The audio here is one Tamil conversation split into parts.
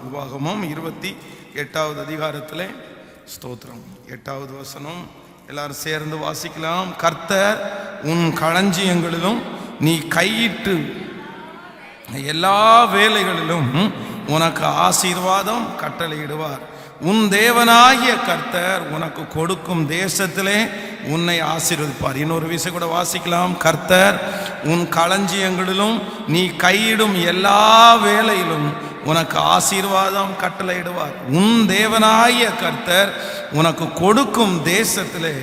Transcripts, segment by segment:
உபாகமம் 28வது அதிகாரத்திலே ஸ்தோத்திரம் 8வது வசனம் எல்லாரும் சேர்ந்து வாசிக்கலாம். கர்த்தர் உன் களஞ்சியங்களிலும் நீ கையிட்டு எல்லா வேலைகளிலும் உனக்கு ஆசீர்வாதம் கட்டளையிடுவார். உன் தேவனாகிய கர்த்தர் உனக்கு கொடுக்கும் தேசத்திலே உன்னை ஆசீர்வதிப்பார். இன்னொரு விஷயம் கூட வாசிக்கலாம். கர்த்தர் உன் களஞ்சியங்களிலும் நீ கையிடும் எல்லா வேலையிலும் உனக்கு ஆசீர்வாதம் கட்டளையிடுவார். உன் தேவனாகிய கர்த்தர் உனக்கு கொடுக்கும் தேசத்திலே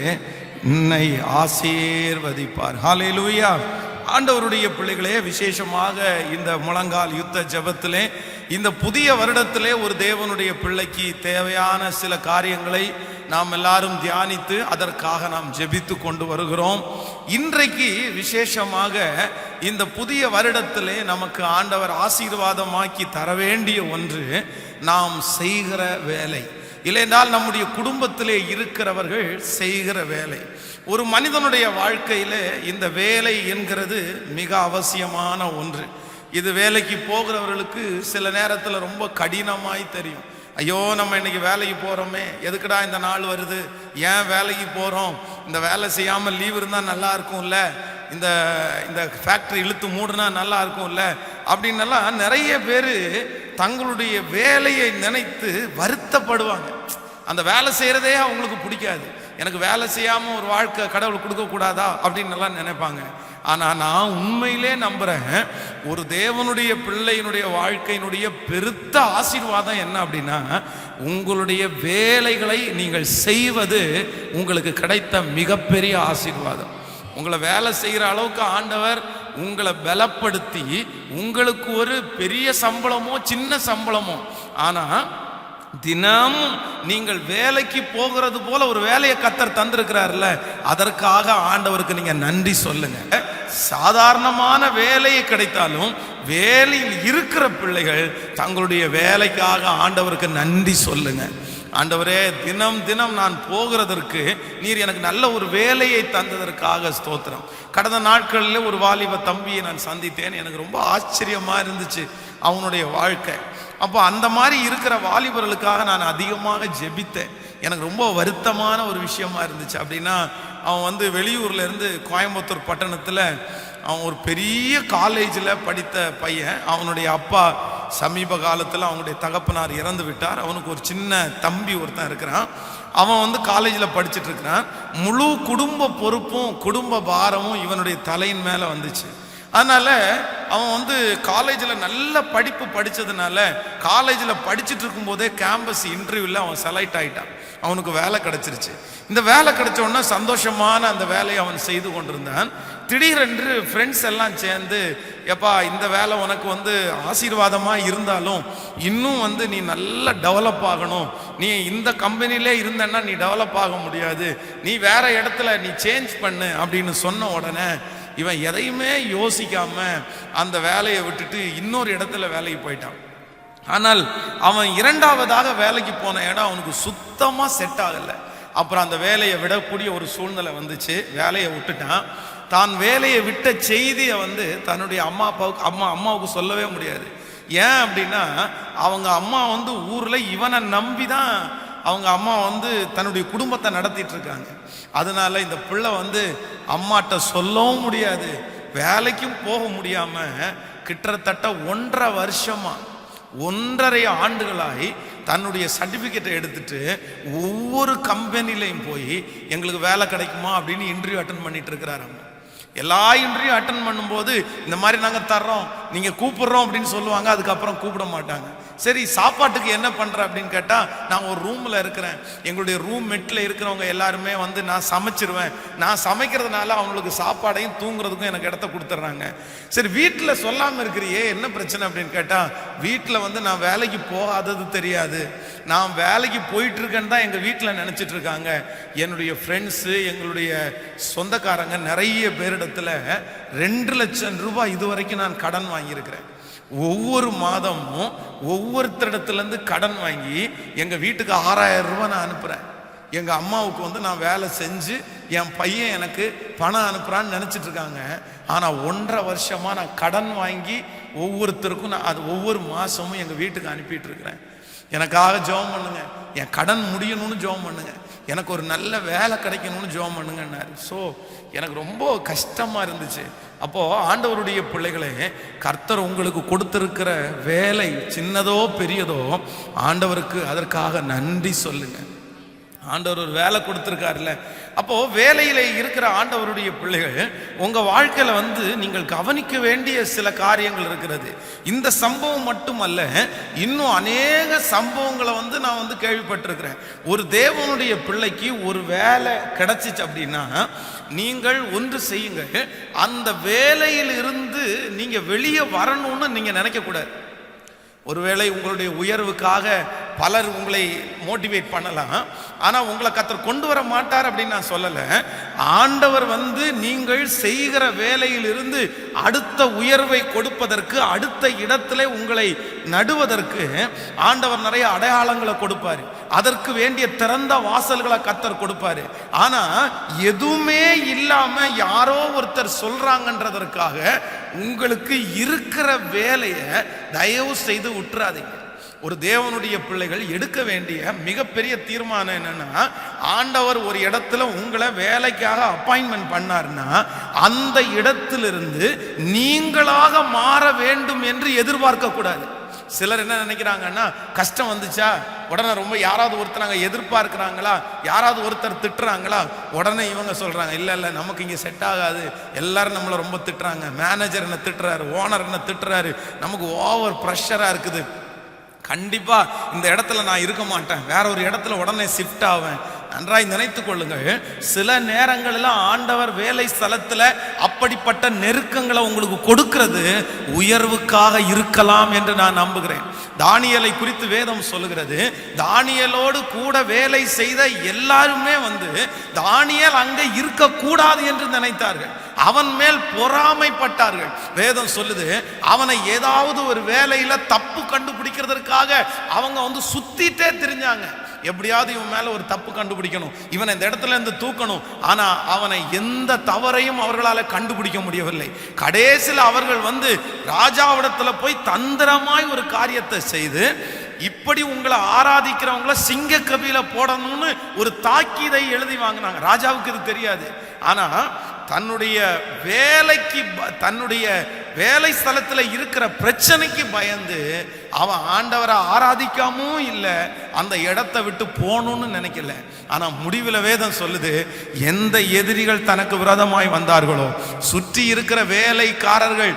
உன்னை ஆசீர்வதிப்பார். ஹல்லேலூயா. ஆண்டவருடைய பிள்ளைகளே, விசேஷமாக இந்த முழங்கால் யுத்த ஜெபத்திலே இந்த புதிய வருடத்திலே ஒரு தேவனுடைய பிள்ளைக்கு தேவையான சில காரியங்களை நாம் எல்லாரும் தியானித்து அதற்காக நாம் ஜெபித்து கொண்டு வருகிறோம். இன்றைக்கு விசேஷமாக இந்த புதிய வருடத்திலே நமக்கு ஆண்டவர் ஆசீர்வாதமாக்கி தர வேண்டிய ஒன்று நாம் செய்கிற வேலை. இல்லையென்றால் நம்முடைய குடும்பத்திலே இருக்கிறவர்கள் செய்கிற வேலை. ஒரு மனிதனுடைய வாழ்க்கையிலே இந்த வேலை என்கிறது மிக அவசியமான ஒன்று. இது வேலைக்கு போகிறவர்களுக்கு சில நேரத்தில் ரொம்ப கடினமாய் தெரியும். ஐயோ, நம்ம இன்னைக்கு வேலைக்கு போகிறோமே, எதுக்குடா இந்த நாள் வருது, ஏன் வேலைக்கு போகிறோம், இந்த வேலை செய்யாமல் லீவ் இருந்தால் நல்லா இருக்கும்ல, இந்த இந்த ஃபேக்ட்ரி இழுத்து மூடுனா நல்லா இருக்கும்ல அப்படின்னெல்லாம் நிறைய பேர் தங்களுடைய வேலையை நினைத்து வருத்தப்படுவாங்க. அந்த வேலை செய்கிறதே அவங்களுக்கு பிடிக்காது. எனக்கு வேலை செய்யாமல் ஒரு வாழ்க்கை கடவுள் கொடுக்கக்கூடாதா அப்படின்னு எல்லாம் நினைப்பாங்க. ஆனால் நான் உண்மையிலே நம்புகிறேன், ஒரு தேவனுடைய பிள்ளையினுடைய வாழ்க்கையினுடைய பெருத்த ஆசீர்வாதம் என்ன அப்படின்னா, உங்களுடைய வேலைகளை நீங்கள் செய்வது உங்களுக்கு கிடைத்த மிகப்பெரிய ஆசீர்வாதம். உங்களை வேலை செய்கிற அளவுக்கு ஆண்டவர் உங்களை பலப்படுத்தி உங்களுக்கு ஒரு பெரிய சம்பளமோ சின்ன சம்பளமோ, ஆனால் தினமும் நீங்கள் வேலைக்கு போகிறது போல ஒரு வேலையை கர்த்தர் தந்திருக்கிறார்ல, அதற்காக ஆண்டவருக்கு நீங்க நன்றி சொல்லுங்க. சாதாரணமான வேலையை கிடைத்தாலும் வேலையில் இருக்கிற பிள்ளைகள் தங்களுடைய வேலைக்காக ஆண்டவருக்கு நன்றி சொல்லுங்க. ஆண்டவரே, தினம் தினம் நான் போகிறதற்கு நீர் எனக்கு நல்ல ஒரு வேலையை தந்ததற்காக ஸ்தோத்திரம். கடந்த நாட்களில் ஒரு வாலிப தம்பியை நான் சந்தித்தேன். எனக்கு ரொம்ப ஆச்சரியமா இருந்துச்சு அவனுடைய வாழ்க்கை. அப்போ அந்த மாதிரி இருக்கிற வாலிபர்களுக்காக நான் அதிகமாக ஜெபித்தேன். எனக்கு ரொம்ப வருத்தமான ஒரு விஷயமா இருந்துச்சு. அப்படின்னா அவன் வெளியூர்ல இருந்து கோயம்புத்தூர் பட்டணத்தில் அவன் ஒரு பெரிய காலேஜில் படித்த பையன். அவனுடைய அப்பா சமீப காலத்தில் அவனுடைய தகப்பனார் இறந்து விட்டார். அவனுக்கு ஒரு சின்ன தம்பி ஒருத்தன் இருக்கிறான். அவன் காலேஜில் படிச்சுட்டு இருக்கிறான். முழு குடும்ப பொறுப்பும் குடும்ப பாரமும் இவனுடைய தலையின் மேலே வந்துச்சு. அதனால அவன் காலேஜில் நல்ல படிப்பு படித்ததுனால காலேஜில் படிச்சுட்டு இருக்கும்போதே கேம்பஸ் இன்டர்வியூவில் அவன் செலக்ட் ஆகிட்டான். அவனுக்கு வேலை கிடைச்சிருச்சு. இந்த வேலை கிடைச்ச உடனே சந்தோஷமான அந்த வேலையை அவன் செய்து கொண்டிருந்தான். திடீரென்று ஃப்ரெண்ட்ஸ் எல்லாம் சேர்ந்து, எப்பா இந்த வேலை உனக்கு ஆசீர்வாதமாக இருந்தாலும் இன்னும் நீ நல்லா டெவலப் ஆகணும், நீ இந்த கம்பெனிலே இருந்தன்னா நீ டெவலப் ஆக முடியாது, நீ வேற இடத்துல நீ சேஞ்ச் பண்ணு அப்படின்னு சொன்ன உடனே இவன் எதையுமே யோசிக்காம அந்த வேலையை விட்டுட்டு இன்னொரு இடத்துல வேலைக்கு போயிட்டான். ஆனால் அவன் இரண்டாவதாக வேலைக்கு போன இடம் அவனுக்கு சுத்தமாக செட் ஆகலை. அப்புறம் அந்த வேலையை விடக்கூடிய ஒரு சூழ்நிலை வந்துச்சு. வேலையை விட்டுட்டான். தான் வேலையை விட்ட செய்தியை தன்னுடைய அம்மாவுக்கு சொல்லவே முடியாது. ஏன் அப்படின்னா அவங்க அம்மா ஊரில் இவனை நம்பி தான் அவங்க அம்மா தன்னுடைய குடும்பத்தை நடத்திட்டு இருக்காங்க. அதனால இந்த பிள்ளை அம்மாட்ட சொல்லவும் முடியாது, வேலைக்கும் போக முடியாம கிட்டத்தட்ட 1.5 வருஷமா 1.5 ஆண்டுகளாய் தன்னுடைய சர்டிஃபிகேட்டை எடுத்துட்டு ஒவ்வொரு கம்பெனிலையும் போய் எங்களுக்கு வேலை கிடைக்குமா அப்படின்னு இன்டர்வியூ அட்டன் பண்ணிட்டு இருக்கிறாரு. எல்லா இன்டர்வியூ அட்டன் பண்ணும்போது இந்த மாதிரி நாங்கள் தர்றோம், நீங்கள் கூப்பிடுறோம் அப்படின்னு சொல்லுவாங்க. அதுக்கப்புறம் கூப்பிட மாட்டாங்க. சரி, சாப்பாட்டுக்கு என்ன பண்ணுற அப்படின்னு கேட்டால், நான் ஒரு ரூமில் இருக்கிறேன், எங்களுடைய ரூம் மெட்டில் இருக்கிறவங்க எல்லாருமே நான் சமைச்சிருவேன், நான் சமைக்கிறதுனால அவங்களுக்கு சாப்பாடையும் தூங்குறதுக்கும் எனக்கு இடத்த கொடுத்துட்றாங்க. சரி, வீட்டில் சொல்லாமல் இருக்கிறியே என்ன பிரச்சனை அப்படின்னு கேட்டால், வீட்டில் நான் வேலைக்கு போகாதது தெரியாது, நான் வேலைக்கு போயிட்டு இருக்கேன்னு தான் எங்கள் வீட்டில் நினச்சிட்டு இருக்காங்க. என்னுடைய ஃப்ரெண்ட்ஸு எங்களுடைய சொந்தக்காரங்க நிறைய பேரிடத்துல 2 லட்சம் ரூபாய் இதுவரைக்கும் நான் கடன் வாங்கியிருக்கிறேன். ஒவ்வொரு மாதமும் ஒவ்வொருத்தரிடத்துலேருந்து கடன் வாங்கி எங்கள் வீட்டுக்கு 6000 ரூபாய் நான் அனுப்புகிறேன். எங்கள் அம்மாவுக்கு நான் வேலை செஞ்சு என் பையன் எனக்கு பணம் அனுப்புறான்னு நினைச்சிட்டு இருக்காங்க. ஆனா 1.5 வருஷமா நான் கடன் வாங்கி ஒவ்வொருத்தருக்கும் நான் அது ஒவ்வொரு மாசமும் எங்க வீட்டுக்கு அனுப்பிட்டு இருக்கிறேன். எனக்காக ஜெபம் பண்ணுங்க, என் கடன் முடியணும்னு ஜெபம் பண்ணுங்க, எனக்கு ஒரு நல்ல வேலை கிடைக்கணும்னு ஜெபம் பண்ணுங்கன்னாரு. ஸோ எனக்கு ரொம்ப கஷ்டமா இருந்துச்சு. அப்போ ஆண்டவருடைய பிள்ளைகளே, கர்த்தர் உங்களுக்கு கொடுத்திருக்கிற வேலை சின்னதோ பெரியதோ ஆண்டவருக்கு அதற்காக நன்றி சொல்லுங்க. ஆண்டவர் ஒரு வேலை கொடுத்திருக்காருல்ல. அப்போ வேலையில இருக்கிற ஆண்டவருடைய பிள்ளைகள், உங்க வாழ்க்கையில நீங்கள் கவனிக்க வேண்டிய சில காரியங்கள் இருக்கிறது. இந்த சம்பவம் மட்டுமல்ல, இன்னும் அநேக சம்பவங்களை நான் கேள்விப்பட்டிருக்கிறேன். ஒரு தேவனுடைய பிள்ளைக்கு ஒரு வேலை கிடைச்சிச்சு அப்படின்னா நீங்கள் ஒன்று செய்யுங்க, அந்த வேலையில் இருந்து நீங்க வெளியே வரணும்னு நீங்க நினைக்க கூடாது. ஒருவேளை உங்களுடைய உயர்வுக்காக பலர் உங்களை மோட்டிவேட் பண்ணலாம், ஆனா உங்களை கர்த்தர் கொண்டு வர மாட்டார் அப்படின்னு நான் சொல்லல. ஆண்டவர் நீங்கள் செய்கிற வேலையில் இருந்து அடுத்த உயர்வை கொடுப்பதற்கு, அடுத்த இடத்துல உங்களை நடுவதற்கு ஆண்டவர் நிறைய அடையாளங்களை கொடுப்பாரு. அதற்கு வேண்டிய திறந்த வாசல்களை கர்த்தர் கொடுப்பாரு. ஆனா எதுவுமே இல்லாம யாரோ ஒருத்தர் சொல்றாங்கன்றதற்காக உங்களுக்கு இருக்கிற வேலையை தயவு செய்து விட்டுறாதீங்க. ஒரு தேவனுடைய பிள்ளைகள் எடுக்க வேண்டிய மிகப்பெரிய தீர்மானம் என்னன்னா, ஆண்டவர் ஒரு இடத்துல உங்களை வேலைக்காக அப்பாயின்மெண்ட் பண்ணார்னா அந்த இடத்திலிருந்து நீங்களாக மாற வேண்டும் என்று எதிர்பார்க்க கூடாது. சிலர் என்ன நினைக்கிறாங்கன்னா, கஷ்டம் வந்துச்சா உடனே ரொம்ப யாராவது ஒருத்தர் எதிர்பார்க்கிறாங்களா, யாராவது ஒருத்தர் திட்டுறாங்களா, உடனே இவங்க சொல்றாங்க இல்ல நமக்கு இங்க செட் ஆகாது, எல்லாரும் நம்மளை ரொம்ப திட்டுறாங்க, மேனேஜர் என்ன திட்டுறாரு, ஓனர் என்ன திட்டுறாரு, நமக்கு ஓவர் ப்ரெஷரா இருக்குது, கண்டிப்பா இந்த இடத்துல நான் இருக்க மாட்டேன், வேற ஒரு இடத்துல உடனே ஷிஃப்ட் ஆவேன். நன்றாய் நினைத்துக் கொள்ளுங்கள், சில நேரங்களில் ஆண்டவர் வேலை ஸ்தலத்துல அப்படிப்பட்ட நெருக்கங்களை உங்களுக்கு கொடுக்கிறது உயர்வுக்காக இருக்கலாம் என்று நான் நம்புகிறேன். தானியேலை குறித்து வேதம் சொல்லுகிறது, தானியேலோடு கூட வேலை செய்த எல்லாருமே தானியேல் அங்க இருக்கக்கூடாது என்று நினைத்தார்கள், அவன் மேல் பொறாமைப்பட்டார்கள். வேதம் சொல்லுது, அவனை ஏதாவது ஒரு வேலையில தப்பு கண்டுபிடிக்கிறதுக்காக அவங்க சுத்திட்டே திரிஞ்சாங்க. எப்படியாவது இவன் மேல ஒரு தப்பு கண்டுபிடிக்கணும், இவனை இந்த இடத்துல இருந்து தூக்கணும். ஆனா அவனை எந்த தவறையும் அவர்களால் கண்டுபிடிக்க முடியவில்லை. கடைசியில் அவர்கள் ராஜாவிடத்துல போய் தந்திரமாய் ஒரு காரியத்தை செய்து, இப்படி உங்களை ஆராதிக்கிறவங்களை சிங்க கபில போடணும்னு ஒரு தாக்கீதை எழுதி வாங்கினாங்க. ராஜாவுக்கு இது தெரியாது. ஆனா தன்னுடைய வேலைக்கு, தன்னுடைய வேலை ஸ்தலத்தில் இருக்கிற பிரச்சனைக்கு பயந்து அவன் ஆண்டவரை ஆராதிக்காமும் இல்லை, அந்த இடத்தை விட்டு போகணும்னு நினைக்கல. ஆனா முடிவில் வேதம் சொல்லுது, எந்த எதிரிகள் தனக்கு விரோதமாய் வந்தார்களோ, சுற்றி இருக்கிற வேலைக்காரர்கள்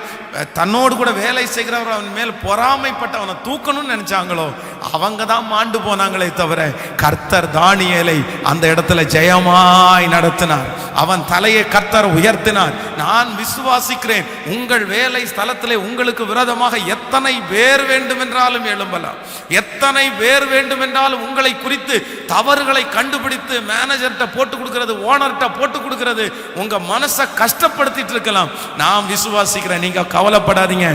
தன்னோடு கூட வேலை செய்கிறவர் அவன் மேல் பொறாமைப்பட்டவனை தூக்கணும்னு நினைச்சாங்களோ, அவங்க தான் மாண்டு போனாங்களே தவிர கர்த்தர் தானியேலை அந்த இடத்துல ஜெயமாய் நடத்தினார். அவன் தலையை கர்த்தர் உயர்த்தினார். நான் விசுவாசிக்கிறேன், உங்கள் வேலை ஸ்தலத்திலே உங்களுக்கு விரோதமாக எத்தனை பேர் வேண்டும் என்றாலும் எழும்பலாம், எத்தனை பேர் வேண்டும் என்றாலும் உங்களை குறித்து தவறுகளை கண்டுபிடித்து மேனேஜர்கிட்ட போட்டு கொடுக்கிறது, ஓனர்கிட்ட போட்டு கொடுக்கிறது, உங்க மனசை கஷ்டப்படுத்திட்டு இருக்கலாம். நான் விசுவாசிக்கிறேன், நீங்க கவலைப்படாதீங்க,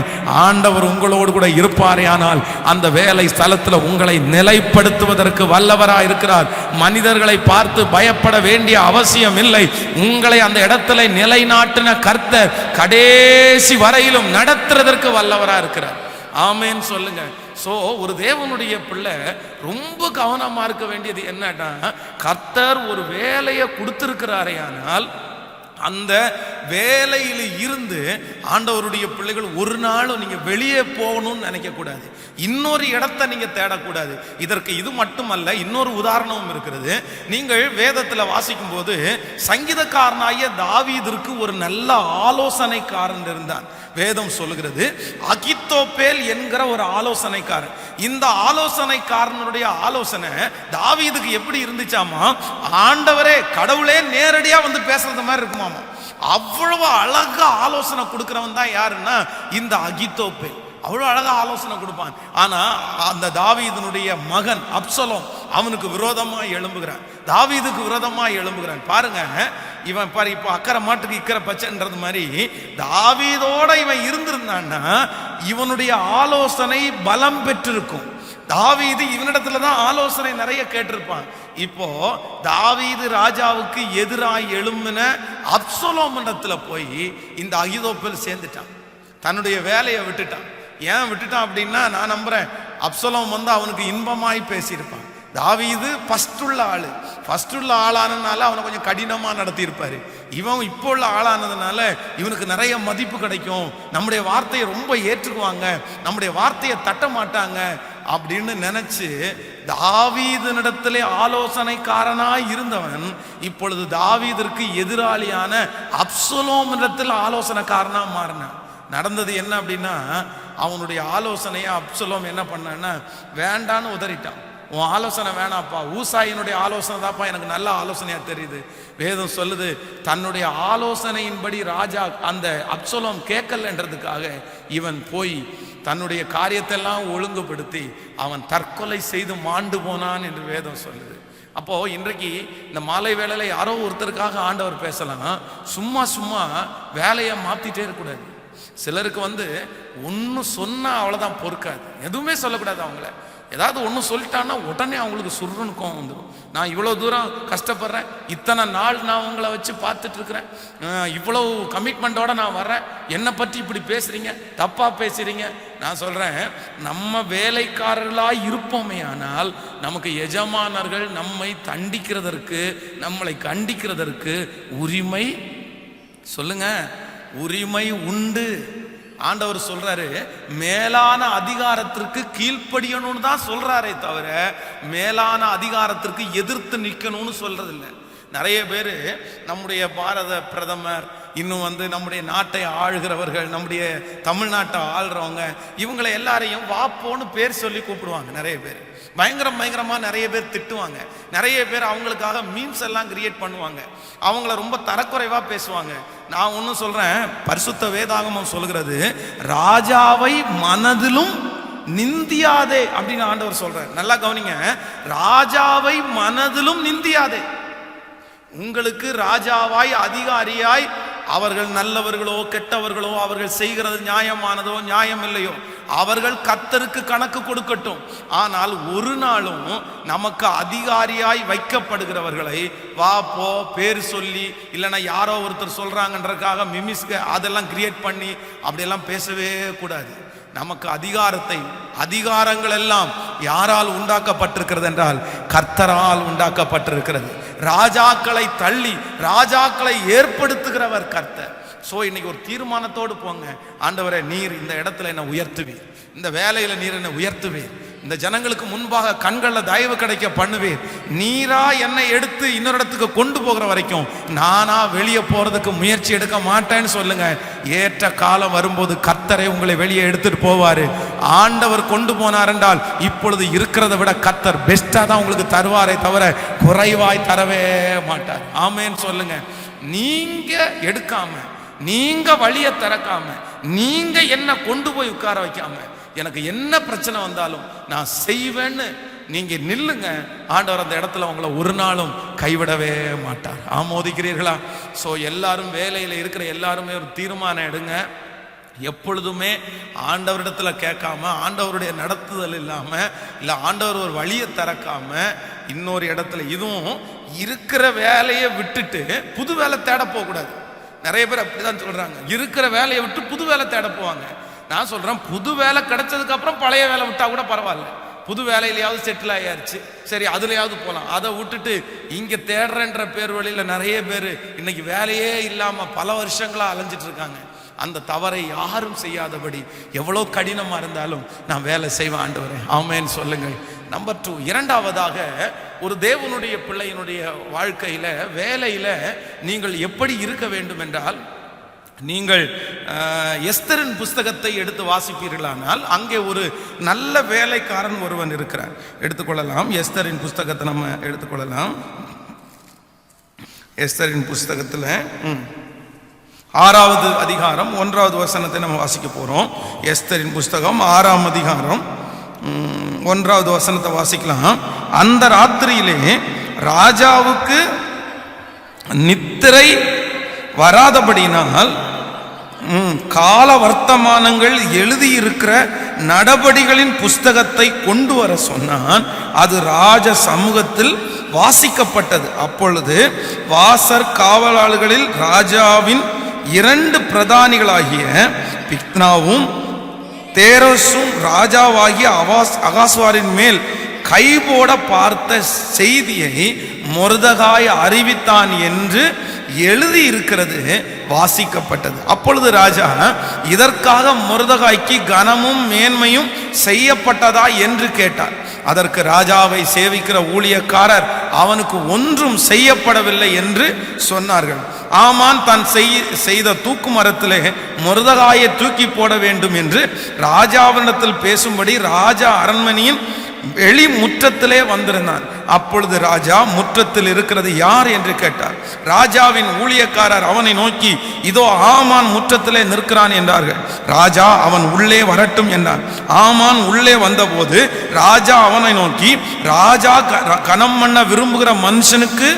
ஆண்டவர் உங்களோடு கூட இருப்பாரே. ஆனால் அந்த வேலை ஸ்தலத்தில் உங்களை நிலைப்படுத்துவதற்கு வல்லவராய் இருக்கிறார். மனிதர்களை பார்த்து பயப்பட வேண்டிய அவசியம் இல்லை. உங்களை அந்த இடத்துல நிலைநாட்டின கர்த்தர் கடைசி வரையிலும் நடத்துறதற்கு வல்லவராய் இருக்கிறார். ஆமென் சொல்லுங்க. சோ ஒரு தேவனுடைய பிள்ளை ரொம்ப கவனமா இருக்க வேண்டியது என்னன்னா, கர்த்தர் ஒரு வேலையை கொடுத்திருக்கிறாரே, ஆனால் அந்த வேலையில இருந்து ஆண்டவருடைய பிள்ளைகள் ஒரு நாளும் நீங்க வெளியே போகணும்னு நினைக்க கூடாது, இன்னொரு இடத்தை நீங்க தேடக்கூடாது. இதற்கு இது மட்டுமல்ல, இன்னொரு உதாரணமும் இருக்கிறது. நீங்கள் வேதத்தில் வாசிக்கும் போது சங்கீதக்காரனாகிய தாவீதிற்கு ஒரு நல்ல ஆலோசனைக்காரன் இருந்தான். வேதம் சொல்லுகிறது, அகித்தோப்பேல் என்கிற ஒரு ஆலோசனைக்காரன். இந்த ஆலோசனைக்காரனுடைய ஆலோசனை தாவீதுக்கு எப்படி இருந்துச்சாமா, ஆண்டவரே கடவுளே நேரடியா பேசுறது மாதிரி இருக்குமாமா. அவ்வளவு அழகா ஆலோசனை கொடுக்கிறவன் தான் யாருன்னா இந்த அகித்தோப்பேல். அவ்வளவு அழகா ஆலோசனை கொடுப்பான். ஆனா அந்த தாவீதினுடைய மகன் அப்சலோம் அவனுக்கு விரோதமா எழும்புகிறான், தாவீதுக்கு விரோதமா எழும்புகிறான். பாருங்க, இவன் பாரு, இப்போ அக்கறை மாட்டுக்கு இக்கறை பச்சைன்றது மாதிரி தாவீதோட இவன் இருந்திருந்தான்னா இவனுடைய ஆலோசனை பலம் பெற்றிருக்கும். தாவீது இவனிடத்துல தான் ஆலோசனை நிறைய கேட்டிருப்பான். இப்போ தாவீது ராஜாவுக்கு எதிராக எழும்பின அப்சலோம் இடத்துல போய் இந்த அகிதோப்பேல் சேர்ந்துட்டான். தன்னுடைய வேலையை விட்டுட்டான். ஏன் விட்டுட்டான் அப்படின்னா, நான் நம்புறேன் அப்சலோம் அவனுக்கு இன்பமாய் பேசியிருப்பான். தாவீது ஃபர்ஸ்ட் உள்ள ஆளானதுனால அவனை கொஞ்சம் கடினமா நடத்தியிருப்பாரு. இவன் இப்போ உள்ள ஆளானதுனால இவனுக்கு நிறைய மதிப்பு கிடைக்கும், நம்முடைய வார்த்தையை ரொம்ப ஏற்றுக்குவாங்க, நம்முடைய வார்த்தையை தட்ட மாட்டாங்க அப்படின்னு நினைச்சு தாவீதினிடத்திலே ஆலோசனைக்காரனாய் இருந்தவன் இப்பொழுது தாவீதிற்கு எதிராளியான அப்சலோம் இடத்தில் ஆலோசனைக்காரனா மாறினான். நடந்தது என்ன அப்படின்னா, அவனுடைய ஆலோசனையை அப்சலோம் என்ன பண்ணான்னா வேண்டான்னு உதறிட்டான். உன் ஆலோசனை வேணாப்பா, ஊசாயினுடைய ஆலோசனை தான்ப்பா எனக்கு நல்ல ஆலோசனையா தெரியுது. வேதம் சொல்லுது, தன்னுடைய ஆலோசனையின்படி ராஜா அந்த அப்சலோம் கேட்கலன்றதுக்காக இவன் போய் தன்னுடைய காரியத்தெல்லாம் ஒழுங்குபடுத்தி அவன் தற்கொலை செய்து மாண்டு போனான் என்று வேதம் சொல்லுது. அப்போ இன்றைக்கு இந்த மாலை வேளையில யாரோ ஒருத்தருக்காக ஆண்டவர் பேசலாம். சும்மா வேலையை மாத்திட்டே இருக்கக்கூடாது. சிலருக்கு ஒன்று சொன்னா அவ்வளோதான் பொறுக்காது, எதுவுமே சொல்லக்கூடாது. அவங்கள ஏதாவது ஒன்று சொல்லிட்டான்னா உடனே அவங்களுக்கு சுருன்னு கோவம் வந்துடும். நான் இவ்வளோ தூரம் கஷ்டப்படுறேன், இத்தனை நாள் நான் உங்களை வச்சு பார்த்துட்டு இருக்கிறேன், இவ்வளவு கமிட்மெண்ட்டோட நான் வர்றேன், என்னை பற்றி இப்படி பேசுறீங்க, தப்பா பேசுறீங்க. நான் சொல்றேன், நம்ம வேலைக்காரர்களாய் இருப்போமே ஆனால் நமக்கு எஜமானர்கள் நம்மை தண்டிக்கிறதற்கு, நம்மளை கண்டிக்கிறதற்கு உரிமை சொல்லுங்க, உரிமை உண்டு. ஆண்டவர் சொல்றாரு, மேலான அதிகாரத்திற்கு கீழ்ப்படியணும்னு தான் சொல்றாரே தவிர மேலான அதிகாரத்திற்கு எதிர்த்து நிற்கணும்னு சொல்றது இல்லை. நிறைய பேர் நம்முடைய பாரத பிரதமர், இன்னும் நம்முடைய நாட்டை ஆளுகிறவர்கள், நம்முடைய தமிழ்நாட்டை ஆள்றவங்க, இவங்களை எல்லாரையும் வாப்போன்னு பேர் சொல்லி கூப்பிடுவாங்க. நிறைய பேர் பயங்கரமா நிறைய பேர் திட்டுவாங்க. நிறைய பேர் அவங்களுக்காக மீம்ஸ் எல்லாம் கிரியேட் பண்ணுவாங்க. அவங்கள ரொம்ப தரக்குறைவா பேசுவாங்க. நான் ஒன்னும் சொல்றேன், பரிசுத்த வேதாகமம் சொல்கிறது, ராஜாவை மனதிலும் நிந்தியாதே அப்படின்னு ஆண்டவர் சொல்றார். நல்லா கவனிங்க, ராஜாவை மனதிலும் நிந்தியாதே. உங்களுக்கு ராஜாவாய் அதிகாரியாய் அவர்கள் நல்லவர்களோ கெட்டவர்களோ, அவர்கள் செய்கிறது நியாயமானதோ நியாயம் இல்லையோ, அவர்கள் கர்த்தருக்கு கணக்கு கொடுக்கட்டும். ஆனால் ஒரு நாளும் நமக்கு அதிகாரியாய் வைக்கப்படுகிறவர்களை வா போ பேர் சொல்லி, இல்லைன்னா யாரோ ஒருத்தர் சொல்றாங்கன்றதுக்காக மிமிஸ்க அதெல்லாம் கிரியேட் பண்ணி அப்படியெல்லாம் பேசவே கூடாது. நமக்கு அதிகாரங்கள் எல்லாம் யாரால் உண்டாக்கப்பட்டிருக்கிறது என்றால் கர்த்தரால் உண்டாக்கப்பட்டிருக்கிறது. ராஜாக்களை தள்ளி ராஜாக்களை ஏற்படுத்துகிறவர் கர்த்தர். ஸோ இன்னைக்கு ஒரு தீர்மானத்தோடு போங்க, ஆண்டவரே நீர் இந்த இடத்துல என்னை உயர்த்துவீர், இந்த வேலையில் நீர் என்னை உயர்த்துவீர், இந்த ஜனங்களுக்கு முன்பாக கண்களில் தயவு கிடைக்க பண்ணுவீர், நீரா என்னை எடுத்து இன்னொரு இடத்துக்கு கொண்டு போகிற வரைக்கும் நானா வெளியே போறதுக்கு முயற்சி எடுக்க மாட்டேன்னு சொல்லுங்க. ஏற்ற காலம் வரும்போது கர்த்தரை உங்களை வெளியே எடுத்துட்டு போவாரு. ஆண்டவர் கொண்டு போனார் என்றால் இப்பொழுது இருக்கிறத விட கர்த்தர் பெஸ்டா தான் உங்களுக்கு தருவாரே தவிர குறைவாய் தரவே மாட்டார். ஆமேன்னு சொல்லுங்க. நீங்க எடுக்காம, நீங்க வழியை திறக்காம, நீங்க என்ன கொண்டு போய் உட்கார வைக்காம, எனக்கு என்ன பிரச்சனை வந்தாலும் நான் செய்வேன்னு நீங்க நில்லுங்க. ஆண்டவர் அந்த இடத்துல உங்களை ஒரு நாளும் கைவிடவே மாட்டார். ஆமோதிக்கிறீர்களா? ஸோ எல்லாரும் வேலையில் இருக்கிற எல்லாருமே ஒரு தீர்மானம் எடுங்க. எப்பொழுதுமே ஆண்டவரிடத்துல கேட்காம, ஆண்டவருடைய நடத்துதல் இல்லாம, இல்லை ஆண்டவர் ஒரு வழியை திறக்காம இன்னொரு இடத்துல, இதுவும் இருக்கிற வேலையை விட்டுட்டு புது வேலை தேட போகக்கூடாது. நிறைய பேர் அப்படிதான் சொல்றாங்க, இருக்கிற வேலையை விட்டு புது வேலை தேட போவாங்க. நான் சொல்றேன், புது வேலை கிடைச்சதுக்கு அப்புறம் பழைய வேலை விட்டா கூட பரவாயில்ல. புது வேலையிலையாவது செட்டில் ஆயாச்சு, சரி அதுலயாவது போகலாம். அதை விட்டுட்டு இங்க தேடுறன்ற பேர் வழியில நிறைய பேர் இன்னைக்கு வேலையே இல்லாம பல வருஷங்களா அலைஞ்சிட்டு இருக்காங்க. அந்த தவறை யாரும் செய்யாதபடி எவ்வளோ கடினமா இருந்தாலும் நான் வேலை செய்வேன் ஆண்டவரே, ஆமேன்னு சொல்லுங்கள். நம்பர் 2, இரண்டாவதாக ஒரு தேவனுடைய பிள்ளையினுடைய வாழ்க்கையில வேலையில நீங்கள் எப்படி இருக்க வேண்டும் என்றால், நீங்கள் எஸ்தரின் புஸ்தகத்தை எடுத்து வாசிப்பீர்களானால் அங்கே ஒரு நல்ல வேலைக்காரன் ஒருவன் இருக்கிறார். எடுத்துக்கொள்ளலாம், எஸ்தரின் புஸ்தகத்தை நம்ம எடுத்துக்கொள்ளலாம். எஸ்தரின் புஸ்தகத்தில் 6வது அதிகாரம் 1வது வசனத்தை நம்ம வாசிக்க போறோம். எஸ்தரின் புஸ்தகம் 6ஆம் அதிகாரம் 1வது வசனத்தை வாசிக்கலாம். அந்த ராத்திரியிலே ராஜாவுக்கு நித்திரை வராதபடியினால் கால வர்த்தமானங்கள் எழுதியிருக்கிற நடபடிகளின் புஸ்தகத்தை கொண்டு வர சொன்னான். அது ராஜ சமூகத்தில் வாசிக்கப்பட்டது. அப்பொழுது வாசற் காவலாளர்களில் ராஜாவின் 2 பிரதானிகளாகிய பிக்னாவும் தேரசும் ராஜாவாகிய அகாஸ்வாரின் மேல் கைபோட பார்த்த செய்தியை மொர்தெகாய் அறிவித்தான் என்று எழுதி இருக்கிறது வாசிக்கப்பட்டது. அப்பொழுது ராஜா, இதற்காக மொர்தெகாய்க்கு கனமும் மேன்மையும் செய்யப்பட்டதா என்று கேட்டார். அதற்கு ராஜாவை சேவிக்கிற ஊழியக்காரர், அவனுக்கு ஒன்றும் செய்யப்படவில்லை என்று சொன்னார்கள். ஆமான் தான் செய்த தூக்கு மரத்திலே மொர்தெகாயை தூக்கி போட வேண்டும் என்று ராஜாவினிடத்தில் பேசும்படி ராஜா அரண்மனையின் வெளி முற்றத்திலே வந்திருந்தான். அப்பொழுது ராஜா, முற்றத்தில் இருக்கிறது யார் என்று கேட்டார். ராஜாவின் ஊழியக்காரர் அவனை நோக்கி, இதோ ஆமான் முற்றத்திலே நிற்கிறான் என்றார்கள். ராஜா, அவன் உள்ளே வரட்டும் என்றான். ஆமான் உள்ளே வந்தபோது ராஜா அவனை நோக்கி, ராஜா கனம் பண்ண விரும்புகிற மனுஷனுக்கு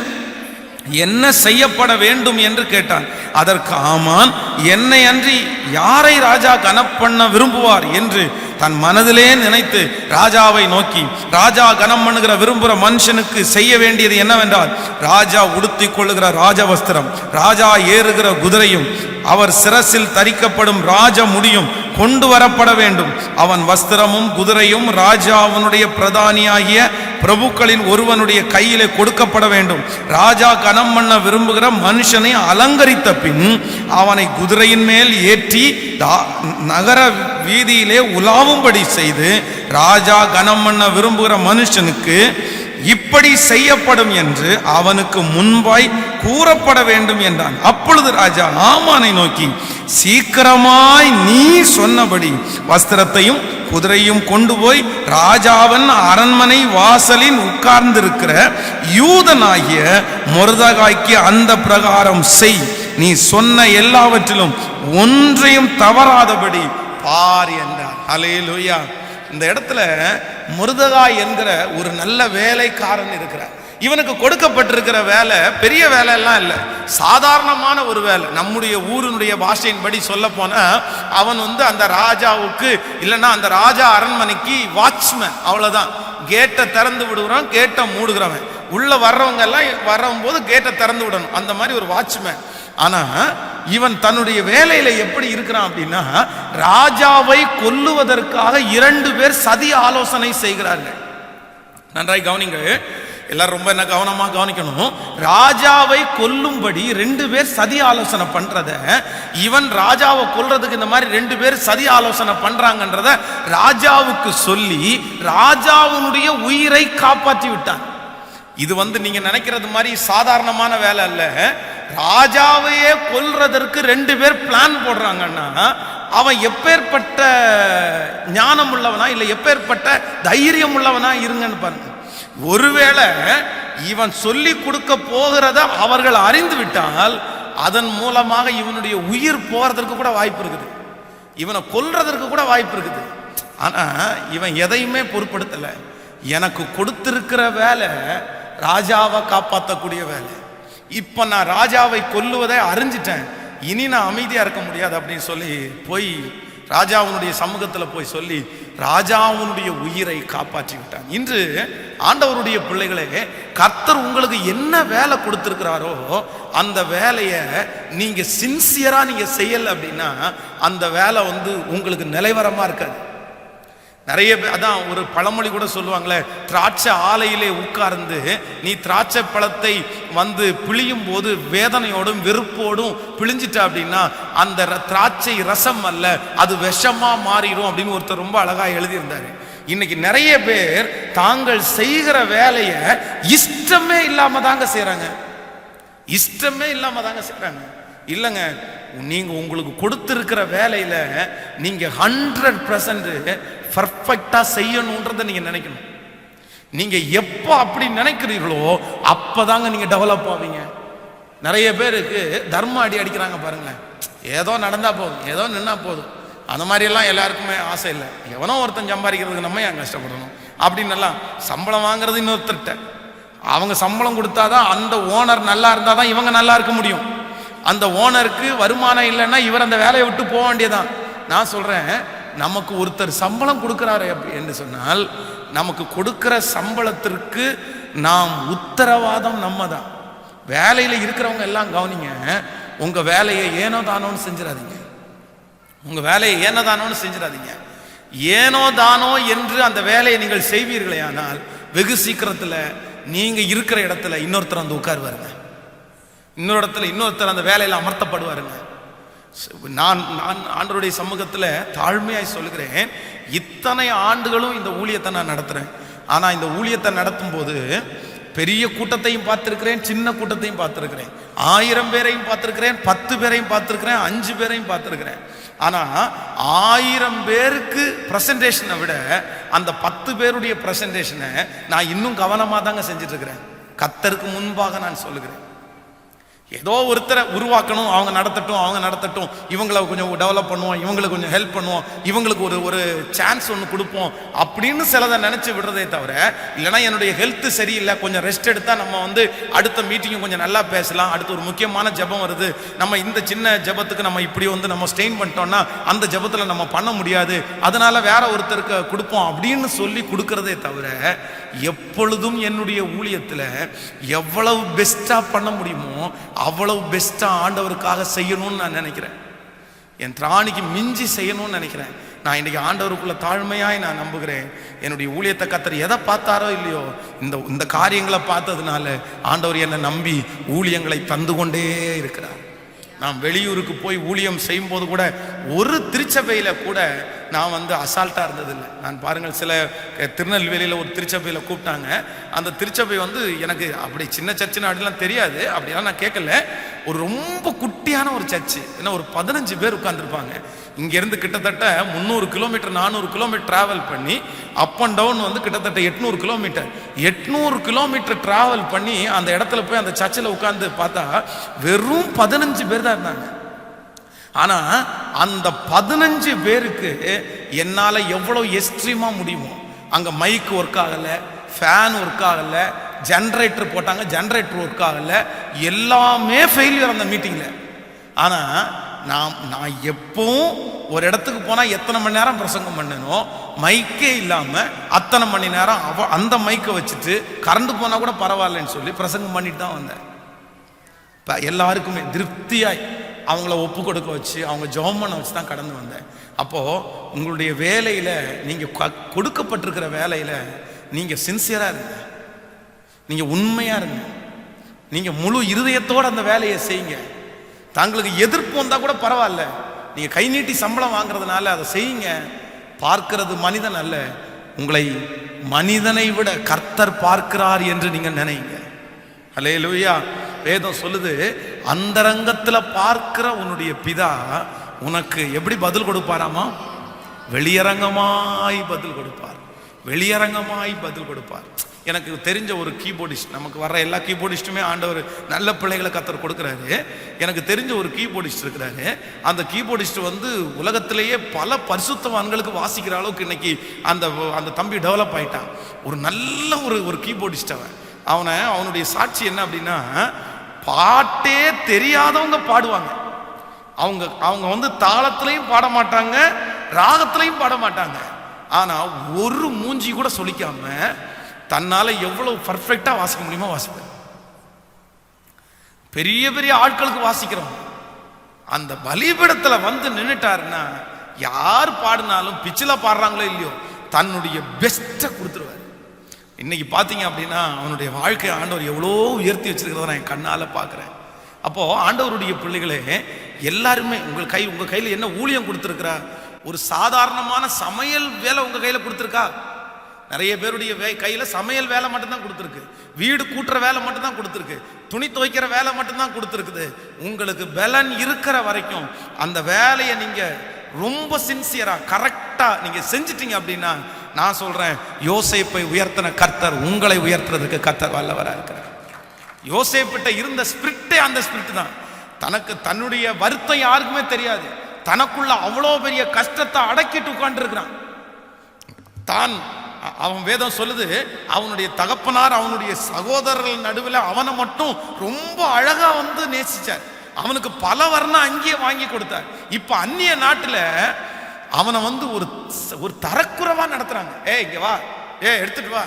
என்ன செய்யப்பட வேண்டும் என்று கேட்டான். அதற்கு ஆமான், என்னை அன்றி யாரை ராஜா கனப்பண்ண விரும்புவார் என்று தன் மனதிலே நினைத்து ராஜாவை நோக்கி, ராஜா கனம் பண்ணுகிற விரும்புகிற மனுஷனுக்கு செய்ய வேண்டியது என்னவென்றால், ராஜா உடுத்திக் கொள்ளுகிற ராஜவஸ்திரம், ராஜா ஏறுகிற குதிரையும், அவர் சிரசில் தரிக்கப்படும் ராஜ முடியும் கொண்டு வரப்பட வேண்டும். அவன் வஸ்திரமும் குதிரையும் ராஜா அவனுடைய பிரதானியாகிய பிரபுக்களின் ஒருவனுடைய கையிலே கொடுக்கப்பட வேண்டும். ராஜா கனம் பண்ண விரும்புகிற மனுஷனை அலங்கரித்த பின் அவனை குதிரையின் மேல் ஏற்றி நகர வீதியிலே உலாவும்படி செய்து, ராஜா கனம் பண்ண விரும்புகிற மனுஷனுக்கு இப்படி செய்யப்படும் என்று அவனுக்கு முன்பாய் கூறப்பட வேண்டும் என்றான். அப்பொழுது ராஜா ஆமானை நோக்கி, சீக்கிரமாய் நீ சொன்னபடி வஸ்திரத்தையும் குதிரையும் கொண்டு போய் ராஜாவின் அரண்மனை வாசலில் உட்கார்ந்திருக்கிற யூதனாகிய மொர்தெகாய்க்கு அந்த பிரகாரம் செய். நீ சொன்ன எல்லாவற்றிலும் ஒன்றையும் தவறாதபடி பார் என்றார். அல்லேலூயா. இந்த இடத்துல மொர்தெகாய் என்கிற ஒரு நல்ல வேலைக்காரன் இருக்கிறார். இவனுக்கு கொடுக்கப்பட்டிருக்கிற வேலை பெரிய வேலை எல்லாம் இல்லை, சாதாரணமான ஒரு வேலை. நம்முடைய ஊரினுடைய பாஷையின்படி சொல்ல போன, அவன் அந்த ராஜாவுக்கு இல்லைன்னா அந்த ராஜா அரண்மனைக்கு வாட்ச்மேன், அவ்வளவுதான். கேட்டை திறந்து விடுகிறான், கேட்டை மூடுகிறவன். உள்ள வர்றவங்க எல்லாம் வரும்போது கேட்டை திறந்து விடணும், அந்த மாதிரி ஒரு வாட்ச்மேன். ஆனா இவன் தன்னுடைய வேலையில எப்படி இருக்கிறான் அப்படின்னா, ராஜாவை கொல்லுவதற்காக 2 பேர் சதி ஆலோசனை செய்கிறார்கள். நன்றாய் கவனிங்க, எல்லாரும் ரொம்ப என்ன கவனமா கவனிக்கணும். ராஜாவை கொல்லும்படி 2 பேர் சதி ஆலோசனை பண்றத, இவன் ராஜாவை கொல்றதுக்கு இந்த மாதிரி 2 பேர் சதி ஆலோசனை பண்றாங்கன்றத ராஜாவுக்கு சொல்லி ராஜாவுடைய உயிரை காப்பாற்றி விட்டான். இது நீங்க நினைக்கிறது மாதிரி சாதாரணமான வேலை அல்ல. ராஜாவையே கொல்றதற்கு 2 பேர் பிளான் போடுறாங்கன்னா, அவன் எப்பேற்பட்ட ஞானம் உள்ளவனா இல்ல எப்பேற்பட்ட தைரியம் உள்ளவனா இருங்கன்னு பாருங்க. ஒருவேளை இவன் சொல்லி கொடுக்க போகிறத அவர்கள் அறிந்து விட்டால் அதன் மூலமாக இவனுடைய உயிர் போறதற்கு கூட வாய்ப்பு இருக்குது, இவனை கொல்றதற்கு கூட வாய்ப்பு இருக்குது. ஆனா இவன் எதையுமே பொருட்படுத்தல. எனக்கு கொடுத்திருக்கிற வேலை ராஜாவை காப்பாற்றக்கூடிய வேலை. இப்ப நான் ராஜாவை கொல்லுவதை அறிஞ்சிட்டேன், இனி நான் அமைதியா இருக்க முடியாது அப்படின்னு சொல்லி போய் ராஜாவுடைய சமூகத்தில் போய் சொல்லி ராஜாவுடைய உயிரை காப்பாற்றி விட்டான். இன்று ஆண்டவருடைய பிள்ளைகளே, கர்த்தர் உங்களுக்கு என்ன வேலை கொடுத்திருக்கிறாரோ அந்த வேலையை நீங்க சின்சியரா நீங்க செய்யல அப்படின்னா அந்த வேலை உங்களுக்கு நிலைவரமா இருக்காது. நிறைய பேர் அதான் ஒரு பழமொழி கூட சொல்லுவாங்களே, திராட்சை ஆலையிலே உட்கார்ந்து நீ திராட்சை பழத்தை பிழியும் போது வேதனையோடும் வெறுப்போடும் பிழிஞ்சிட்ட அப்படின்னா அந்த திராட்சை ரசம் அல்ல, அது விஷமா மாறிடும் அப்படின்னு ஒருத்தர் ரொம்ப அழகா எழுதியிருந்தாரு. இன்னைக்கு நிறைய பேர் தாங்கள் செய்கிற வேலையை இஷ்டமே இல்லாம தாங்க செய்யறாங்க, இஷ்டமே இல்லாம தாங்க செய்யறாங்க. இல்லைங்க, நீங்க உங்களுக்கு கொடுத்திருக்கிற வேலையில நீங்க 100% பர்ஃபெக்டா செய்யணும்ன்றத நீங்க நினைக்கணும். நீங்க எப்போ அப்படி நினைக்கிறீர்களோ அப்பதாங்க நீங்க டெவலப் ஆவீங்க. நிறைய பேருக்கு தர்ம அடி அடிக்கிறாங்க பாருங்களேன், ஏதோ நடந்தா போதும், ஏதோ நின்னா போதும், அந்த மாதிரி எல்லாம் எல்லாருக்குமே ஆசை இல்லை. எவனோ ஒருத்தன் சம்பாதிக்கிறதுக்கு நம்ம ஏன் கஷ்டப்படணும் அப்படின்னு எல்லாம். சம்பளம் வாங்குறது இன்னொருத்தர்கிட்ட, அவங்க சம்பளம் கொடுத்தாதான் அந்த ஓனர் நல்லா இருந்தாதான் இவங்க நல்லா இருக்க முடியும். அந்த ஓனருக்கு வருமானம் இல்லைன்னா இவர் அந்த வேலையை விட்டு போக வேண்டியதான். நான் சொல்றேன், நமக்கு ஒருத்தர் சம்பளம் கொடுக்கிறாரு என்று சொன்னால், நமக்கு கொடுக்கிற சம்பளத்திற்கு நாம் உத்தரவாதம் நம்ம தான். வேலையில் இருக்கிறவங்க எல்லாம் கவனிங்க, உங்க வேலையை ஏனோ தானோன்னு செஞ்சிடாதீங்க. உங்க வேலையை ஏனோ தானோன்னு செஞ்சிடாதீங்க. ஏனோ தானோ என்று அந்த வேலையை நீங்கள் செய்வீர்களே ஆனால் வெகு சீக்கிரத்தில் நீங்க இருக்கிற இடத்துல இன்னொருத்தர் வந்து உட்காருவாருங்க. இன்னொரு இடத்துல இன்னொருத்தர் அந்த வேலையில் அமர்த்தப்படுவாருங்க. நான் ஆண்டவருடைய சமூகத்தில் தாழ்மையாய் சொல்லுகிறேன், இத்தனை ஆண்டுகளும் இந்த ஊழியத்தை நான் நடத்துறேன். ஆனா இந்த ஊழியத்தை நடத்தும் போது பெரிய கூட்டத்தையும் பார்த்திருக்கிறேன், சின்ன கூட்டத்தையும் பார்த்திருக்கிறேன், 1000 பேரையும் பார்த்திருக்கிறேன், 10 பேரையும் பார்த்திருக்கிறேன், 5 பேரையும் பார்த்திருக்கிறேன். ஆனா 1000 பேருக்கு பிரசன்டேஷனை விட அந்த 10 பேருடைய பிரசன்டேஷனை நான் இன்னும் கவனமா தாங்க செஞ்சுட்டு இருக்கிறேன். கர்த்தருக்கு முன்பாக நான் சொல்லுகிறேன், ஏதோ ஒருத்தரை உருவாக்கணும், அவங்க நடத்தட்டும், இவங்களை கொஞ்சம் டெவலப் பண்ணுவோம், இவங்களுக்கு கொஞ்சம் ஹெல்ப் பண்ணுவோம், இவங்களுக்கு ஒரு சான்ஸ் ஒன்று கொடுப்போம் அப்படின்னு சிலதை நினைச்சு விடுறதே தவிர, இல்லைன்னா என்னுடைய ஹெல்த் சரியில்லை, கொஞ்சம் ரெஸ்ட் எடுத்தா நம்ம அடுத்த மீட்டிங்கும் கொஞ்சம் நல்லா பேசலாம், அடுத்து ஒரு முக்கியமான ஜெபம் வருது, நம்ம இந்த சின்ன ஜெபத்துக்கு நம்ம இப்படி நம்ம ஸ்டெயின் பண்ணிட்டோம்னா அந்த ஜெபத்தில் நம்ம பண்ண முடியாது, அதனால வேற ஒருத்தருக்கு கொடுப்போம் அப்படின்னு சொல்லி கொடுக்கறதே தவிர, எப்பொழுதும் என்னுடைய ஊழியத்தில் எவ்வளவு பெஸ்டா பண்ண முடியுமோ அவ்வளவு பெஸ்டா ஆண்டவருக்காக செய்யணும்னு நான் நினைக்கிறேன். என் திராணிக்கு மிஞ்சி செய்யணும்னு நினைக்கிறேன். நான் இன்னைக்கு ஆண்டவருக்குள்ள தாழ்மையாய் நான் நம்புகிறேன். என்னுடைய ஊழியத்தை கர்த்தர் எதை பார்த்தாரோ இல்லையோ, இந்த காரியங்களை பார்த்ததுனால ஆண்டவர் என்னை நம்பி ஊழியங்களை தந்து கொண்டே இருக்கிறார். நான் வெளியூருக்கு போய் ஊழியம் செய்யும் போது கூட ஒரு திருச்சபையில கூட நான் அசால்ட்டா இருந்ததில்லை. நான் பாருங்கள், சில திருநெல்வேலியில் ஒரு திருச்சபையில கூப்பிட்டாங்க. அந்த திருச்சபை எனக்கு அப்படி சின்ன சர்ச்சுன்னு அப்படிலாம் தெரியாது, அப்படிலாம் நான் கேட்கல. ஒரு ரொம்ப குட்டியான ஒரு சர்ச்சு, ஏன்னா ஒரு 15 பேர் உட்கார்ந்துருப்பாங்க. இங்கேருந்து கிட்டத்தட்ட 300 கிலோமீட்டர் 400 கிலோமீட்டர் டிராவல் பண்ணி அப் அண்ட் டவுன் கிட்டத்தட்ட 800 கிலோமீட்டர் 800 கிலோமீட்டர் டிராவல் பண்ணி அந்த இடத்துல போய் அந்த சர்ச்சில் உட்கார்ந்து பார்த்தா வெறும் 15 பேர் தான் இருந்தாங்க. ஆனா அந்த 15 பேருக்கு என்னால எவ்வளவு எக்ஸ்ட்ரீமா முடியுமோ, அங்க மைக் ஒர்க் ஆகல, ஃபேன் ஒர்க் ஆகல, ஜெனரேட்டர் போட்டாங்க, ஜெனரேட்டர் ஒர்க் ஆகல, எல்லாமே ஃபெயிலியர் அந்த மீட்டிங்ல. ஆனா நான் எப்பவும் ஒரு இடத்துக்கு போனா எத்தனை மணி நேரம் பிரசங்கம் பண்ணணும், மைக்கே இல்லாம அத்தனை மணி நேரம் அந்த மைக்கை வச்சுட்டு கரண்ட் போனா கூட பரவாயில்லன்னு சொல்லி பிரசங்கம் பண்ணிட்டு தான் வந்தேன். எல்லாருக்குமே திருப்தியாய் அவங்கள ஒப்பு கொடுக்க வச்சு அவங்க ஜெபம் பண்ண வச்சு தான் கடந்து வந்தேன். அப்போ உங்களுடைய வேலையில நீங்க கொடுக்கப்பட்டிருக்கிற வேலையில நீங்க சின்சியரா இருங்க, நீங்க உண்மையா இருங்க, நீங்க முழு இருதயத்தோட அந்த வேலையை செய்யுங்க. தங்களுக்கு எதிர்ப்பு வந்தா கூட பரவாயில்ல, நீங்க கை நீட்டி சம்பளம் வாங்குறதுனால அதை செய்யுங்க. பார்க்கிறது மனிதன் அல்ல, உங்களை மனிதனை விட கர்த்தர் பார்க்கிறார் என்று நீங்க நினைங்க. அல்லேலூயா. வேதம் சொல்லுது, அந்தரங்கத்துல பார்க்கிற உன்னுடைய பிதா உனக்கு எப்படி பதில் கொடுப்பாராமா? வெளியரங்கமாய் பதில் கொடுப்பார், வெளியரங்கமாய் பதில் கொடுப்பார். எனக்கு தெரிஞ்ச ஒரு கீபோர்டிஸ்ட், நமக்கு வர்ற எல்லா கீபோர்டிஸ்ட்டுமே ஆண்டவர் நல்ல பிள்ளைகளை கர்த்தர் கொடுக்குறாரு. எனக்கு தெரிஞ்ச ஒரு கீபோர்டிஸ்ட் இருக்கிறாரு. அந்த கீபோர்டிஸ்ட் உலகத்திலேயே பல பரிசுத்தவான்களுக்கு வாசிக்கிற அளவுக்கு இன்னைக்கு அந்த தம்பி டெவலப் ஆயிட்டான். ஒரு நல்ல ஒரு கீபோர்டிஸ்ட். அவனுடைய சாட்சி என்ன அப்படின்னா, பாட்டே தெரியாதவங்க பாடுவாங்க. அவங்க தாளத்திலையும் பாட மாட்டாங்க, ராகத்திலையும் பாட மாட்டாங்க. ஆனா ஒரு மூஞ்சி கூட சொல்லிக்காம தன்னால எவ்வளவு பர்ஃபெக்டா வாசிக்க முடியுமோ வாசிப்பார். பெரிய பெரிய ஆட்களுக்கு வாசிக்கிறோம். அந்த பலிபீடத்துல நின்னுட்டாருன்னா யார் பாடினாலும் பிச்சில பாடுறாங்களோ இல்லையோ தன்னுடைய பெஸ்ட்டை கொடுத்துருவார். இன்னைக்கு பாத்தீங்க அப்படின்னா அவனுடைய வாழ்க்கை ஆண்டவர் எவ்வளோ உயர்த்தி வச்சிருக்கிறத நான் என் கண்ணால பாக்குறேன். அப்போ ஆண்டவருடைய பிள்ளைகளே எல்லாருமே உங்க கையில என்ன ஊழியம் கொடுத்திருக்கிறா? ஒரு சாதாரணமான சமையல் வேலை உங்க கையில கொடுத்திருக்கா? நிறைய பேருடைய கையில சமையல் வேலை மட்டும்தான் கொடுத்துருக்கு, வீடு கூட்டுற வேலை மட்டும்தான் கொடுத்துருக்கு, துணி துவைக்கிற வேலை மட்டும்தான் கொடுத்துருக்குது. உங்களுக்கு பலன் இருக்கிற வரைக்கும் அந்த வேலையை நீங்க ரொம்ப சின்சியரா கரெக்டா நீங்க செஞ்சிட்டீங்க அப்படின்னா, நான் சொல்றேன், யோசேப்பை உயர்த்தின கர்த்தர் உங்களை உயர்த்துறதுக்கு கர்த்தர் வல்லவரா இருக்கிறார். யோசேப்பிட்ட இருந்த ஸ்பிரிட்டே அந்த ஸ்பிரிட் தான். தன்னுடைய வருத்தம் யாருக்குமே தெரியாது. தனக்குள்ள அவ்வளோ பெரிய கஷ்டத்தை அடக்கிட்டு உட்கார்ந்து இருக்கிறான். அவன் வேதம் சொல்லுது, அவனுடைய தகப்பனார் அவனுடைய சகோதரர்கள் நடுவில் அவனை மட்டும் ரொம்ப அழகா நேசிச்சார். அவனுக்கு பல வர்ண அங்கேயே வாங்கி கொடுத்தார். இப்ப அந்நிய நாட்டுல அவனை வந்து ஒரு தரக்குறைவா நடத்துறாங்க. இங்க வா, எடுத்துட்டு வா,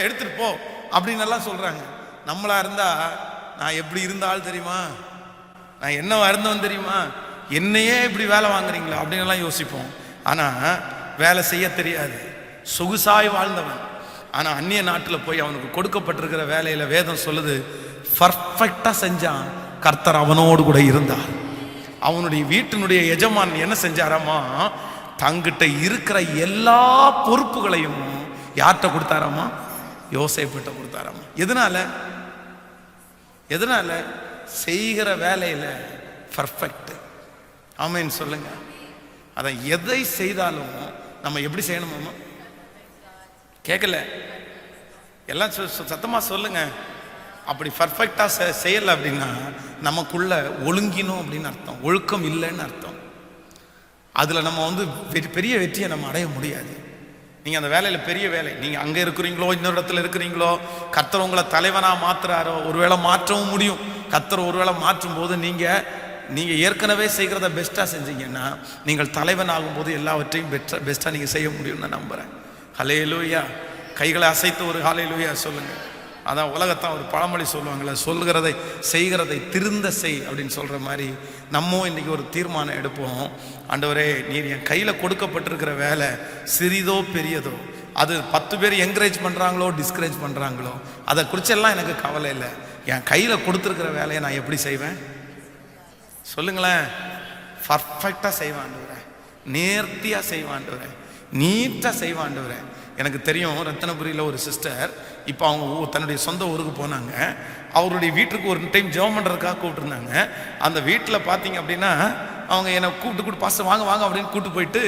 எடுத்துட்டு போ அப்படின்னு எல்லாம் சொல்றாங்க. நம்மளா இருந்தா நான் எப்படி இருந்தாலும் தெரியுமா, நான் என்னவா இருந்தவன் தெரியுமா, என்னையே இப்படி வேலை வாங்குறீங்களா அப்படின்னு எல்லாம் யோசிப்போம். ஆனா வேலை செய்ய தெரியாது, சொகுசாய் வாழ்ந்தவன். ஆனா அந்நிய நாட்டில் போய் அவனுக்கு கொடுக்கப்பட்டிருக்கிற வேலையில வேதம் சொல்லுது பர்ஃபெக்டா செஞ்சான். கர்த்தர் அவனோடு கூட இருந்தார். அவனுடைய வீட்டினுடைய எஜமான் என்ன செஞ்சாராமா, தங்கிட்ட இருக்கிற எல்லா பொறுப்புகளையும் யார்கிட்ட கொடுத்தாராமா, யோசேப்பிட்ட கொடுத்தாராமா. எதனால செய்கிற வேலையில பர்ஃபெக்ட். ஆமென் சொல்லுங்க. அதை எதை செய்தாலும் நம்ம எப்படி செய்யணுமாமா? கேட்கல, எல்லாம் சத்தமா சொல்லுங்க. அப்படி பர்ஃபெக்டா செய்யலை அப்படின்னா நமக்குள்ள ஒழுங்கினோம் அப்படின்னு அர்த்தம், ஒழுக்கம் இல்லைன்னு அர்த்தம். அதுல நம்ம வந்து பெரிய வெற்றியை நம்ம அடைய முடியாது. நீங்க அந்த வேலையில பெரிய வேலை, நீங்க அங்க இருக்கிறீங்களோ இன்னொரு இடத்துல இருக்கிறீங்களோ, கர்த்தர் உங்களை தலைவனா மாத்துறாரோ, ஒருவேளை மாற்றவும் முடியும். கர்த்தர் ஒருவேளை மாற்றும் போது நீங்க ஏற்கனவே செய்கிறத பெஸ்டா செஞ்சீங்கன்னா நீங்கள் தலைவன் ஆகும்போது எல்லாவற்றையும் பெஸ்டா நீங்க செய்ய முடியும் நான் நம்புறேன். ஹல்லேலூயா. கைகளை அசைத்து ஒரு ஹல்லேலூயா சொல்லுங்க. அதான் உலகத்தான் ஒரு பழமொழி சொல்லுவாங்கள்ல, சொல்கிறதை செய்கிறதை திருந்த செய் அப்படின்னு சொல்ற மாதிரி நம்ம இன்னைக்கு ஒரு தீர்மானம் எடுப்போம். ஆண்டவரே, நீர் என் கையில கொடுக்கப்பட்டிருக்கிற வேலை சிறிதோ பெரியதோ, அது 10 பேர் என்கரேஜ் பண்றாங்களோ டிஸ்கரேஜ் பண்றாங்களோ அதை குறிச்செல்லாம் எனக்கு கவலை இல்லை. என் கையில கொடுத்துருக்கிற வேலையை நான் எப்படி செய்வேன் சொல்லுங்களேன்? பர்ஃபெக்டா செய்வேன் ஆண்டவரே, நேர்த்தியா செய்வேன் ஆண்டவரே, நீட்டா செய்வேன் ஆண்டவரே. எனக்கு தெரியும், ரத்தனபுரியில் ஒரு சிஸ்டர் இப்போ அவங்க தன்னுடைய சொந்த ஊருக்கு போனாங்க. அவருடைய வீட்டுக்கு ஒரு டைம் ஜெபம் பண்ணுறதுக்காக கூப்பிட்டுருந்தாங்க. அந்த வீட்டில் பார்த்தீங்க அப்படின்னா அவங்க என்னை கூப்பிட்டு பாஸ்டர் வாங்க வாங்க அப்படின்னு கூப்பிட்டு போயிட்டு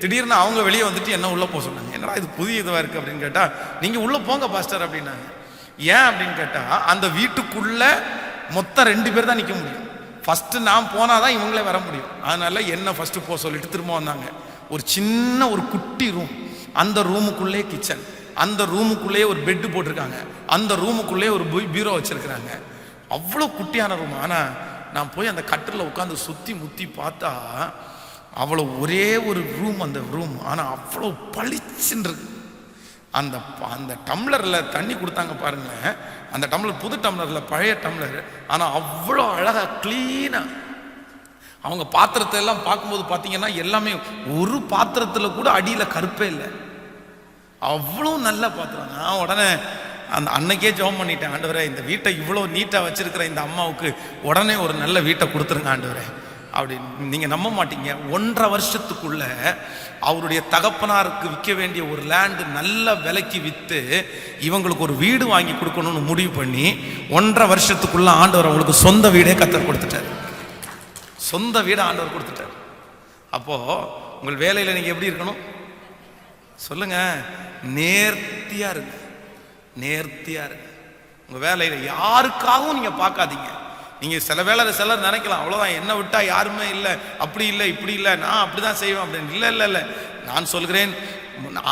திடீர்னு அவங்க வெளியே வந்துட்டு என்ன உள்ளே போக சொன்னாங்க. என்னடா இது புதிய இதுவாக இருக்குது அப்படின்னு கேட்டால், நீங்கள் உள்ளே போங்க பாஸ்டர் அப்படின்னாங்க. ஏன் அப்படின்னு கேட்டால், அந்த வீட்டுக்குள்ளே மொத்தம் 2 பேர் தான் நிற்க முடியும். ஃபஸ்ட்டு நான் போனால் தான் இவங்களே வர முடியும். அதனால என்ன ஃபஸ்ட்டு போக சொல்லிட்டு திரும்ப வந்தாங்க. ஒரு சின்ன ஒரு குட்டி ரூம், அந்த ரூமுக்குள்ளே கிச்சன், அந்த ரூமுக்குள்ளே ஒரு பெட்டு போட்டிருக்காங்க, அந்த ரூமுக்குள்ளே ஒரு பீரோ வச்சிருக்கிறாங்க. அவ்வளோ குட்டியான ரூம். ஆனால் நான் போய் அந்த கட்டில் உட்காந்து சுற்றி முற்றி பார்த்தா அவ்வளோ ஒரே ஒரு ரூம் அந்த ரூம். ஆனால் அவ்வளோ பளிச்சுன்னு அந்த அந்த டம்ளரில் தண்ணி கொடுத்தாங்க பாருங்க. அந்த டம்ளர் புது டம்ளரில் பழைய டம்ளர், ஆனால் அவ்வளோ அழகாக க்ளீனாக. அவங்க பாத்திரத்தை எல்லாம் பார்க்கும்போது பார்த்தீங்கன்னா எல்லாமே ஒரு பாத்திரத்தில் கூட அடியில் கருப்பே இல்லை, அவ்வளோ நல்ல பாத்திரம். நான் உடனே அந்த அன்னைக்கே ஜெபம் பண்ணிட்டேன், ஆண்டவரே இந்த வீட்டை இவ்வளோ நீட்டாக வச்சிருக்கிற இந்த அம்மாவுக்கு உடனே ஒரு நல்ல வீட்டை கொடுத்துருங்க ஆண்டவரே அப்படின்னு. நீங்கள் நம்ப மாட்டீங்க, 1.5 வருஷத்துக்குள்ள அவருடைய தகப்பனாருக்கு விற்க வேண்டிய ஒரு லேண்டு நல்ல விலைக்கு விற்று இவங்களுக்கு ஒரு வீடு வாங்கி கொடுக்கணும்னு முடிவு பண்ணி 1.5 வருஷத்துக்குள்ள ஆண்டவர் அவங்களுக்கு சொந்த வீடே கர்த்தர் கொடுத்துட்டார். சொந்த வீடு ஆண்டவர் கொடுத்துட்டார். அப்போ உங்கள் வேலையில் நீங்க எப்படி இருக்கணும் சொல்லுங்க? நேர்த்தியா இருக்கு, நேர்த்தியா இருக்கு. உங்க வேலையில யாருக்காகவும் நீங்க பார்க்காதீங்க. நீங்க சில வேலை சிலர் நினைக்கலாம், அவ்வளவுதான் என்னை விட்டா யாருமே இல்லை, அப்படி இல்லை இப்படி இல்லை, நான் அப்படிதான் செய்வேன் அப்படின்னு. இல்லை இல்லை இல்லை, நான் சொல்கிறேன்,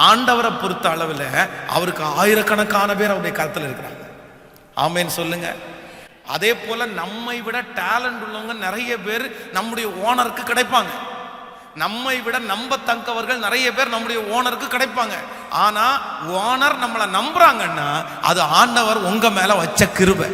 ஆண்டவரை பொறுத்த அளவில் அவருக்கு ஆயிரக்கணக்கான பேர் அவருடைய கருத்தில் இருக்கிறாங்க. ஆமேன்னு சொல்லுங்க. அதே போல நம்மை விட டேலண்ட் உள்ளவங்க நிறைய பேர் நம்முடைய ஓனருக்கு கிடைப்பாங்க. நம்மை விட நம்பத்தக்கவர்கள் நிறைய பேர் நம்முடைய ஓனருக்கு கிடைப்பாங்க. ஆனா ஓனர் நம்மளை நம்புறாங்கன்னா அது ஆண்டவர் உங்க மேல வச்ச கிருபை.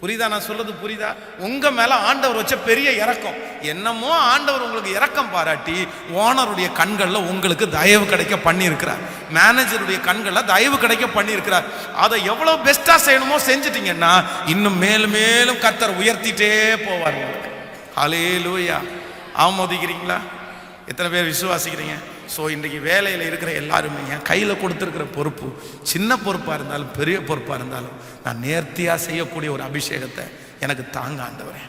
புரியுதா நான் சொல்றது? புரியுதா? உங்க மேல ஆண்டவர் வச்ச பெரிய இரக்கம். என்னமோ ஆண்டவர் உங்களுக்கு இரக்கம் பாராட்டி ஓனருடைய கண்கள்ல உங்களுக்கு தயவு கிடைக்க பண்ணி இருக்கிறார், மேனேஜருடைய கண்கள்ல தயவு கிடைக்க பண்ணி இருக்கிறார். அதை எவ்வளவு பெஸ்டா செய்யணுமோ செஞ்சுட்டீங்கன்னா இன்னும் மேலும் மேலும் கர்த்தர் உயர்த்திட்டே போவார் உங்களுக்கு. ஹல்லேலூயா. ஆமோதிக்கிறீங்களா? எத்தனை பேர் விசுவாசிக்கிறீங்க? ஸோ இன்றைக்கு வேலையில் இருக்கிற எல்லாருமே என் கையில் கொடுத்துருக்கிற பொறுப்பு சின்ன பொறுப்பாக இருந்தாலும் பெரிய பொறுப்பாக இருந்தாலும் நான் நேர்த்தியாக செய்யக்கூடிய ஒரு அபிஷேகத்தை எனக்கு தாங்க ஆண்டவரே,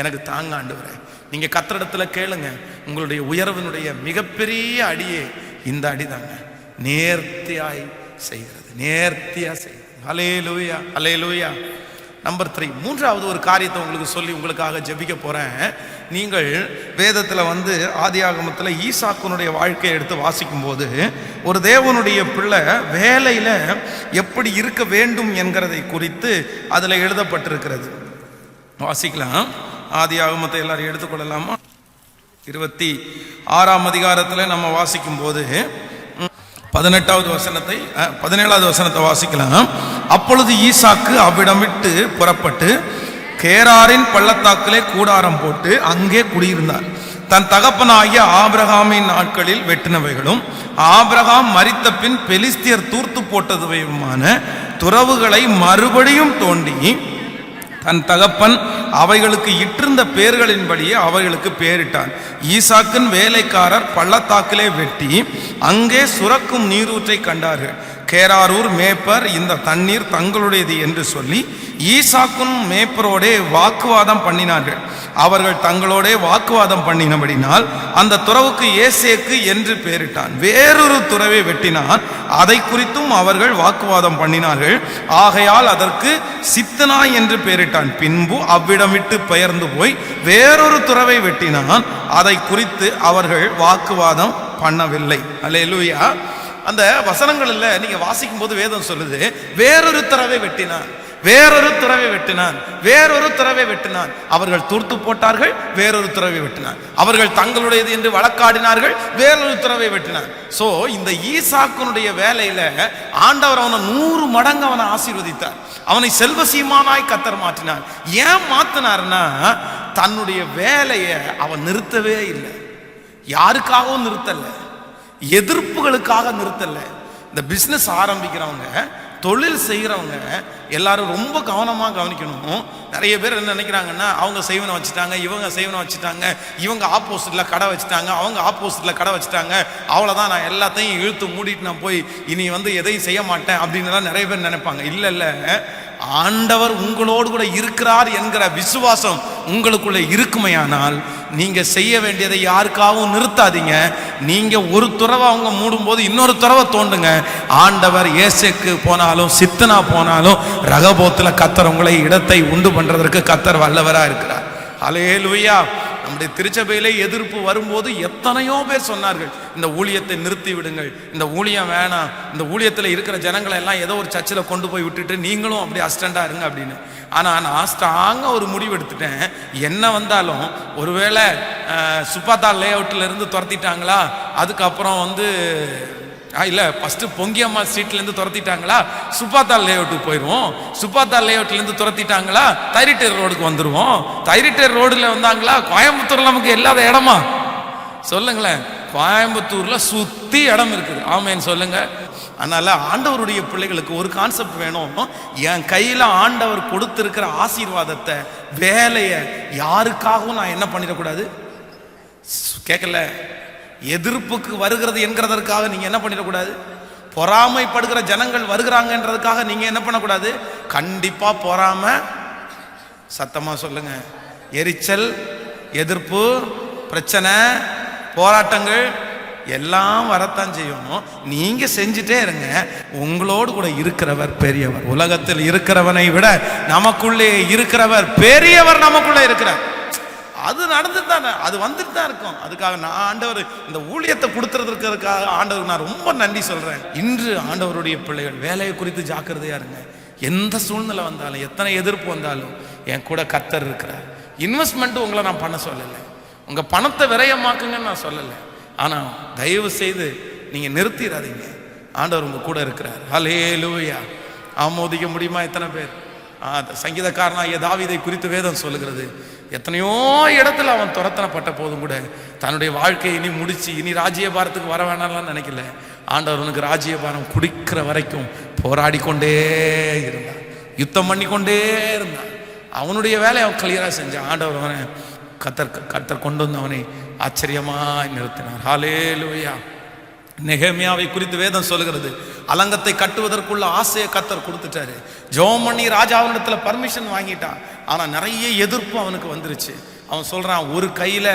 எனக்கு தாங்க ஆண்டவரே. நீங்கள் கர்த்தரிடத்தில் கேளுங்க. உங்களுடைய உயர்வினுடைய மிகப்பெரிய அடியே இந்த அடி தாங்க, நேர்த்தியாய் செய்கிறது, நேர்த்தியாக செய்கிறது. ஹல்லேலூயா, ஹல்லேலூயா. நம்பர் 3, மூன்றாவது ஒரு காரியத்தை உங்களுக்கு சொல்லி உங்களுக்காக ஜெபிக்க போறேன். நீங்கள் வேதத்தில் ஆதியாகமத்தில் ஈசாக்குனுடைய வாழ்க்கையை எடுத்து வாசிக்கும் போது ஒரு தேவனுடைய பிள்ளை வேலையில எப்படி இருக்க வேண்டும் என்கிறதை குறித்து அதில் எழுதப்பட்டிருக்கிறது. வாசிக்கலாம். ஆதியாகமத்தை எல்லாரும் எடுத்துக்கொள்ளலாமா? 26ஆம் அதிகாரத்தில் நம்ம வாசிக்கும் போது 17வது வசனத்தை வாசிக்கலாம். அப்பொழுது ஈசாக்கு அவ்விடம் விட்டு புறப்பட்டு கேராரின் பள்ளத்தாக்கிலே கூடாரம் போட்டு அங்கே குடியிருந்தார். தன் தகப்பனாகிய ஆபிரகாமின் நாட்களில் வெட்டினவைகளும் ஆபிரகாம் மரித்த பின் பெலிஸ்தியர் தூர்த்து போட்டதுமான துறவுகளை மறுபடியும் தோண்டி தன் தகப்பன் அவைகளுக்கு இட்டிருந்த பேர்களின்படியே அவைகளுக்கு பேரிட்டான். ஈசாக்கின் வேலைக்காரர் பள்ளத்தாக்கிலே வெட்டி அங்கே சுரக்கும் நீரூற்றை கண்டார்கள். கேராரூர் மேப்பர் இந்த தண்ணீர் தங்களுடையது என்று சொல்லி ஈசாக்கும் மேப்பரோடே வாக்குவாதம் பண்ணினார்கள். அவர்கள் தங்களோடே வாக்குவாதம் பண்ணினபடினால் அந்த துறவுக்கு ஏசேக்கு என்று பெயரிட்டான். வேறொரு துறவை வெட்டினான், அதை குறித்தும் அவர்கள் வாக்குவாதம் பண்ணினார்கள். ஆகையால் அதற்கு சித்தனா என்று பெயரிட்டான். பின்பு அவ்விடம் விட்டு பெயர்ந்து போய் வேறொரு துறவை வெட்டினான், அதை குறித்து அவர்கள் வாக்குவாதம் பண்ணவில்லை. அல்லேலூயா. அந்த வசனங்களில் நீங்க வாசிக்கும் போது வேதம் சொல்லுது, வேறொரு துறவை வெட்டினான், வேறொரு துறவை வெட்டினான், வேறொரு துறவை வெட்டினான். அவர்கள் தூர்த்து போட்டார்கள், வேறொரு துறவை வெட்டினான். அவர்கள் தங்களுடையது என்று வழக்காடினார்கள், வேறொரு துறவை வெட்டினான். சோ இந்த ஈசாக்குனுடைய வேலையில ஆண்டவர் அவனை 100 மடங்கு அவனை ஆசீர்வதித்தார். அவனை செல்வசீமானாய் கர்த்தர் மாற்றினார். ஏன் மாத்தினார்னா, தன்னுடைய வேலையை அவன் நிறுத்தவே இல்லை. யாருக்காகவும் நிறுத்தல, எதிர்ப்புகளுக்காக நிறுத்தல. இந்த பிசினஸ் ஆரம்பிக்கிறவங்க, தொழில் செய்கிறவங்க எல்லாரும் ரொம்ப கவனமாக கவனிக்கணும். நிறைய பேர் என்ன நினைக்கிறாங்கன்னா, அவங்க செய்வனை வச்சுட்டாங்க, இவங்க செய்வனை வச்சுட்டாங்க, இவங்க ஆப்போசிட்டில் கடை வச்சுட்டாங்க, அவங்க ஆப்போசிட்டில் கடை வச்சுட்டாங்க, அவ்வளோதான், நான் எல்லாத்தையும் இழுத்து மூடிட்டு நான் போய் இனி எதையும் செய்ய மாட்டேன் அப்படின்னுலாம் நிறைய பேர் நினைப்பாங்க. இல்லை இல்லை, ஆண்டவர் உங்களோடு கூட இருக்கிறார் என்கிற விசுவாசம் உங்களுக்குள்ள இருக்குமையானால் நீங்க செய்ய வேண்டியதை யாருக்காகவும் நிறுத்தாதீங்க. நீங்க ஒரு துறவை அவங்க மூடும் போது இன்னொரு துறவை தோண்டுங்க. ஆண்டவர் ஏசேக்கு போனாலும் சித்தனா போனாலும் ரகபோத்துல கர்த்தர் உங்களை இடத்தை உண்டு பண்றதற்கு கர்த்தர் வல்லவரா இருக்கிறார். அல்லேலூயா. நம்முடைய திருச்சபையிலே எதிர்ப்பு வரும்போது எத்தனையோ பேர் சொன்னார்கள், இந்த ஊழியத்தை நிறுத்தி விடுங்கள், இந்த ஊழியம் வேணாம், இந்த ஊழியத்தில் இருக்கிற ஜனங்களை எல்லாம் ஏதோ ஒரு சர்ச்சில் கொண்டு போய் விட்டுட்டு நீங்களும் அப்படி அசிஸ்டண்டா இருங்க அப்படின்னு. ஆனால் நான் ஸ்ட்ராங்காக ஒரு முடிவு எடுத்துட்டேன். என்ன வந்தாலும், ஒருவேளை சுப்பாத்தா லே அவுட்ல இருந்து துரத்திட்டாங்களா, அதுக்கப்புறம் இல்லை ஃபஸ்ட்டு பொங்கியம்மா ஸ்ட்ரீட்லேருந்து துரத்திட்டாங்களா, சுப்பாத்தா லே அவுட்டுக்கு போயிடுவோம். சுப்பாத்தா லே அவுட்லேருந்து துரத்திட்டாங்களா, தைரிட்டேர் ரோடுக்கு வந்துடுவோம். தைரிட்டேர் ரோடில் வந்தாங்களா, கோயம்புத்தூரில் நமக்கு இல்லாத இடமா சொல்லுங்களேன். கோயம்புத்தூரில் சுற்றி இடம் இருக்குது. ஆமேன்னு சொல்லுங்க. அதனால் ஆண்டவருடைய பிள்ளைகளுக்கு ஒரு கான்செப்ட் வேணும். என் கையில் ஆண்டவர் கொடுத்துருக்கிற ஆசீர்வாதத்தை, வேலையை யாருக்காகவும் நான் என்ன பண்ணிடக்கூடாது. கேட்கல, எதிர்ப்புக்கு வருகிறது என்கிறதற்காக நீங்க என்ன பண்ணிடக்கூடாது. பொறாமைப்படுகிற ஜனங்கள் வருகிறாங்கன்றதுக்காக நீங்க என்ன பண்ணக்கூடாது. கண்டிப்பா பொறாமை, சத்தமா சொல்லுங்க, எரிச்சல், எதிர்ப்பு, பிரச்சனை, போராட்டங்கள் எல்லாம் வரத்தான் செய்யும். நீங்க செஞ்சுட்டே இருங்க. உங்களோடு கூட இருக்கிறவர் பெரியவர். உலகத்தில் இருக்கிறவனை விட நமக்குள்ளே இருக்கிறவர் பெரியவர். நமக்குள்ளே இருக்கிறார். அது நடந்துட்டு தானே, அது வந்துட்டு தான் இருக்கும். அதுக்காக நான் ஆண்டவர் இந்த ஊழியத்தை கொடுத்துறதுக்காக ஆண்டவர் நான் ரொம்ப நன்றி சொல்றேன். இன்று ஆண்டவருடைய பிள்ளைகள் வேலையை குறித்து ஜாக்கிரதையா இருங்க. எந்த சூழ்நிலை வந்தாலும், எத்தனை எதிர்ப்பு வந்தாலும் என் கூட கர்த்தர் இருக்கிறார். இன்வெஸ்ட்மெண்ட் உங்களை நான் பண்ண சொல்லலை, உங்க பணத்தை விரயமாக்குங்கன்னு நான் சொல்லலை. ஆனா தயவு செய்து நீங்க நிறுத்திடாதீங்க. ஆண்டவர் உங்க கூட இருக்கிறார். ஹல்லேலூயா. ஆமோதிக்க முடியுமா? எத்தனை பேர்? சங்கீதக்காரனாகிய தாவீதை குறித்து வேதம் சொல்லுகிறது, எத்தனையோ இடத்துல அவன் துரத்தனப்பட்ட போதும் கூட தன்னுடைய வாழ்க்கையை இனி முடிச்சு இனி ராஜ்யபாரத்துக்கு வர வேணாம்லாம் நினைக்கல. ஆண்டவர் உனக்கு ராஜ்யபாரம் குடிக்கிற வரைக்கும் போராடி கொண்டே இருந்தான், யுத்தம் பண்ணி கொண்டே இருந்தான். அவனுடைய வேலையை அவன் கிளியரா செஞ்சான். ஆண்டவர் அவனை கர்த்தர் கொண்டு வந்து அவனை ஆச்சரியமாய் நிறுத்தினார். ஹல்லேலூயா. நெகேமியாவை குறித்து வேதம் சொல்லுகிறது, அலங்கத்தை கட்டுவதற்குள்ள ஆசையை கர்த்தர் கொடுத்துட்டாரு. ஜெபம் பண்ணி ராஜாவினிடத்துல பர்மிஷன் வாங்கிட்டான். ஆனா நிறைய எதிர்ப்பு அவனுக்கு வந்துருச்சு. அவன் சொல்றான், ஒரு கையில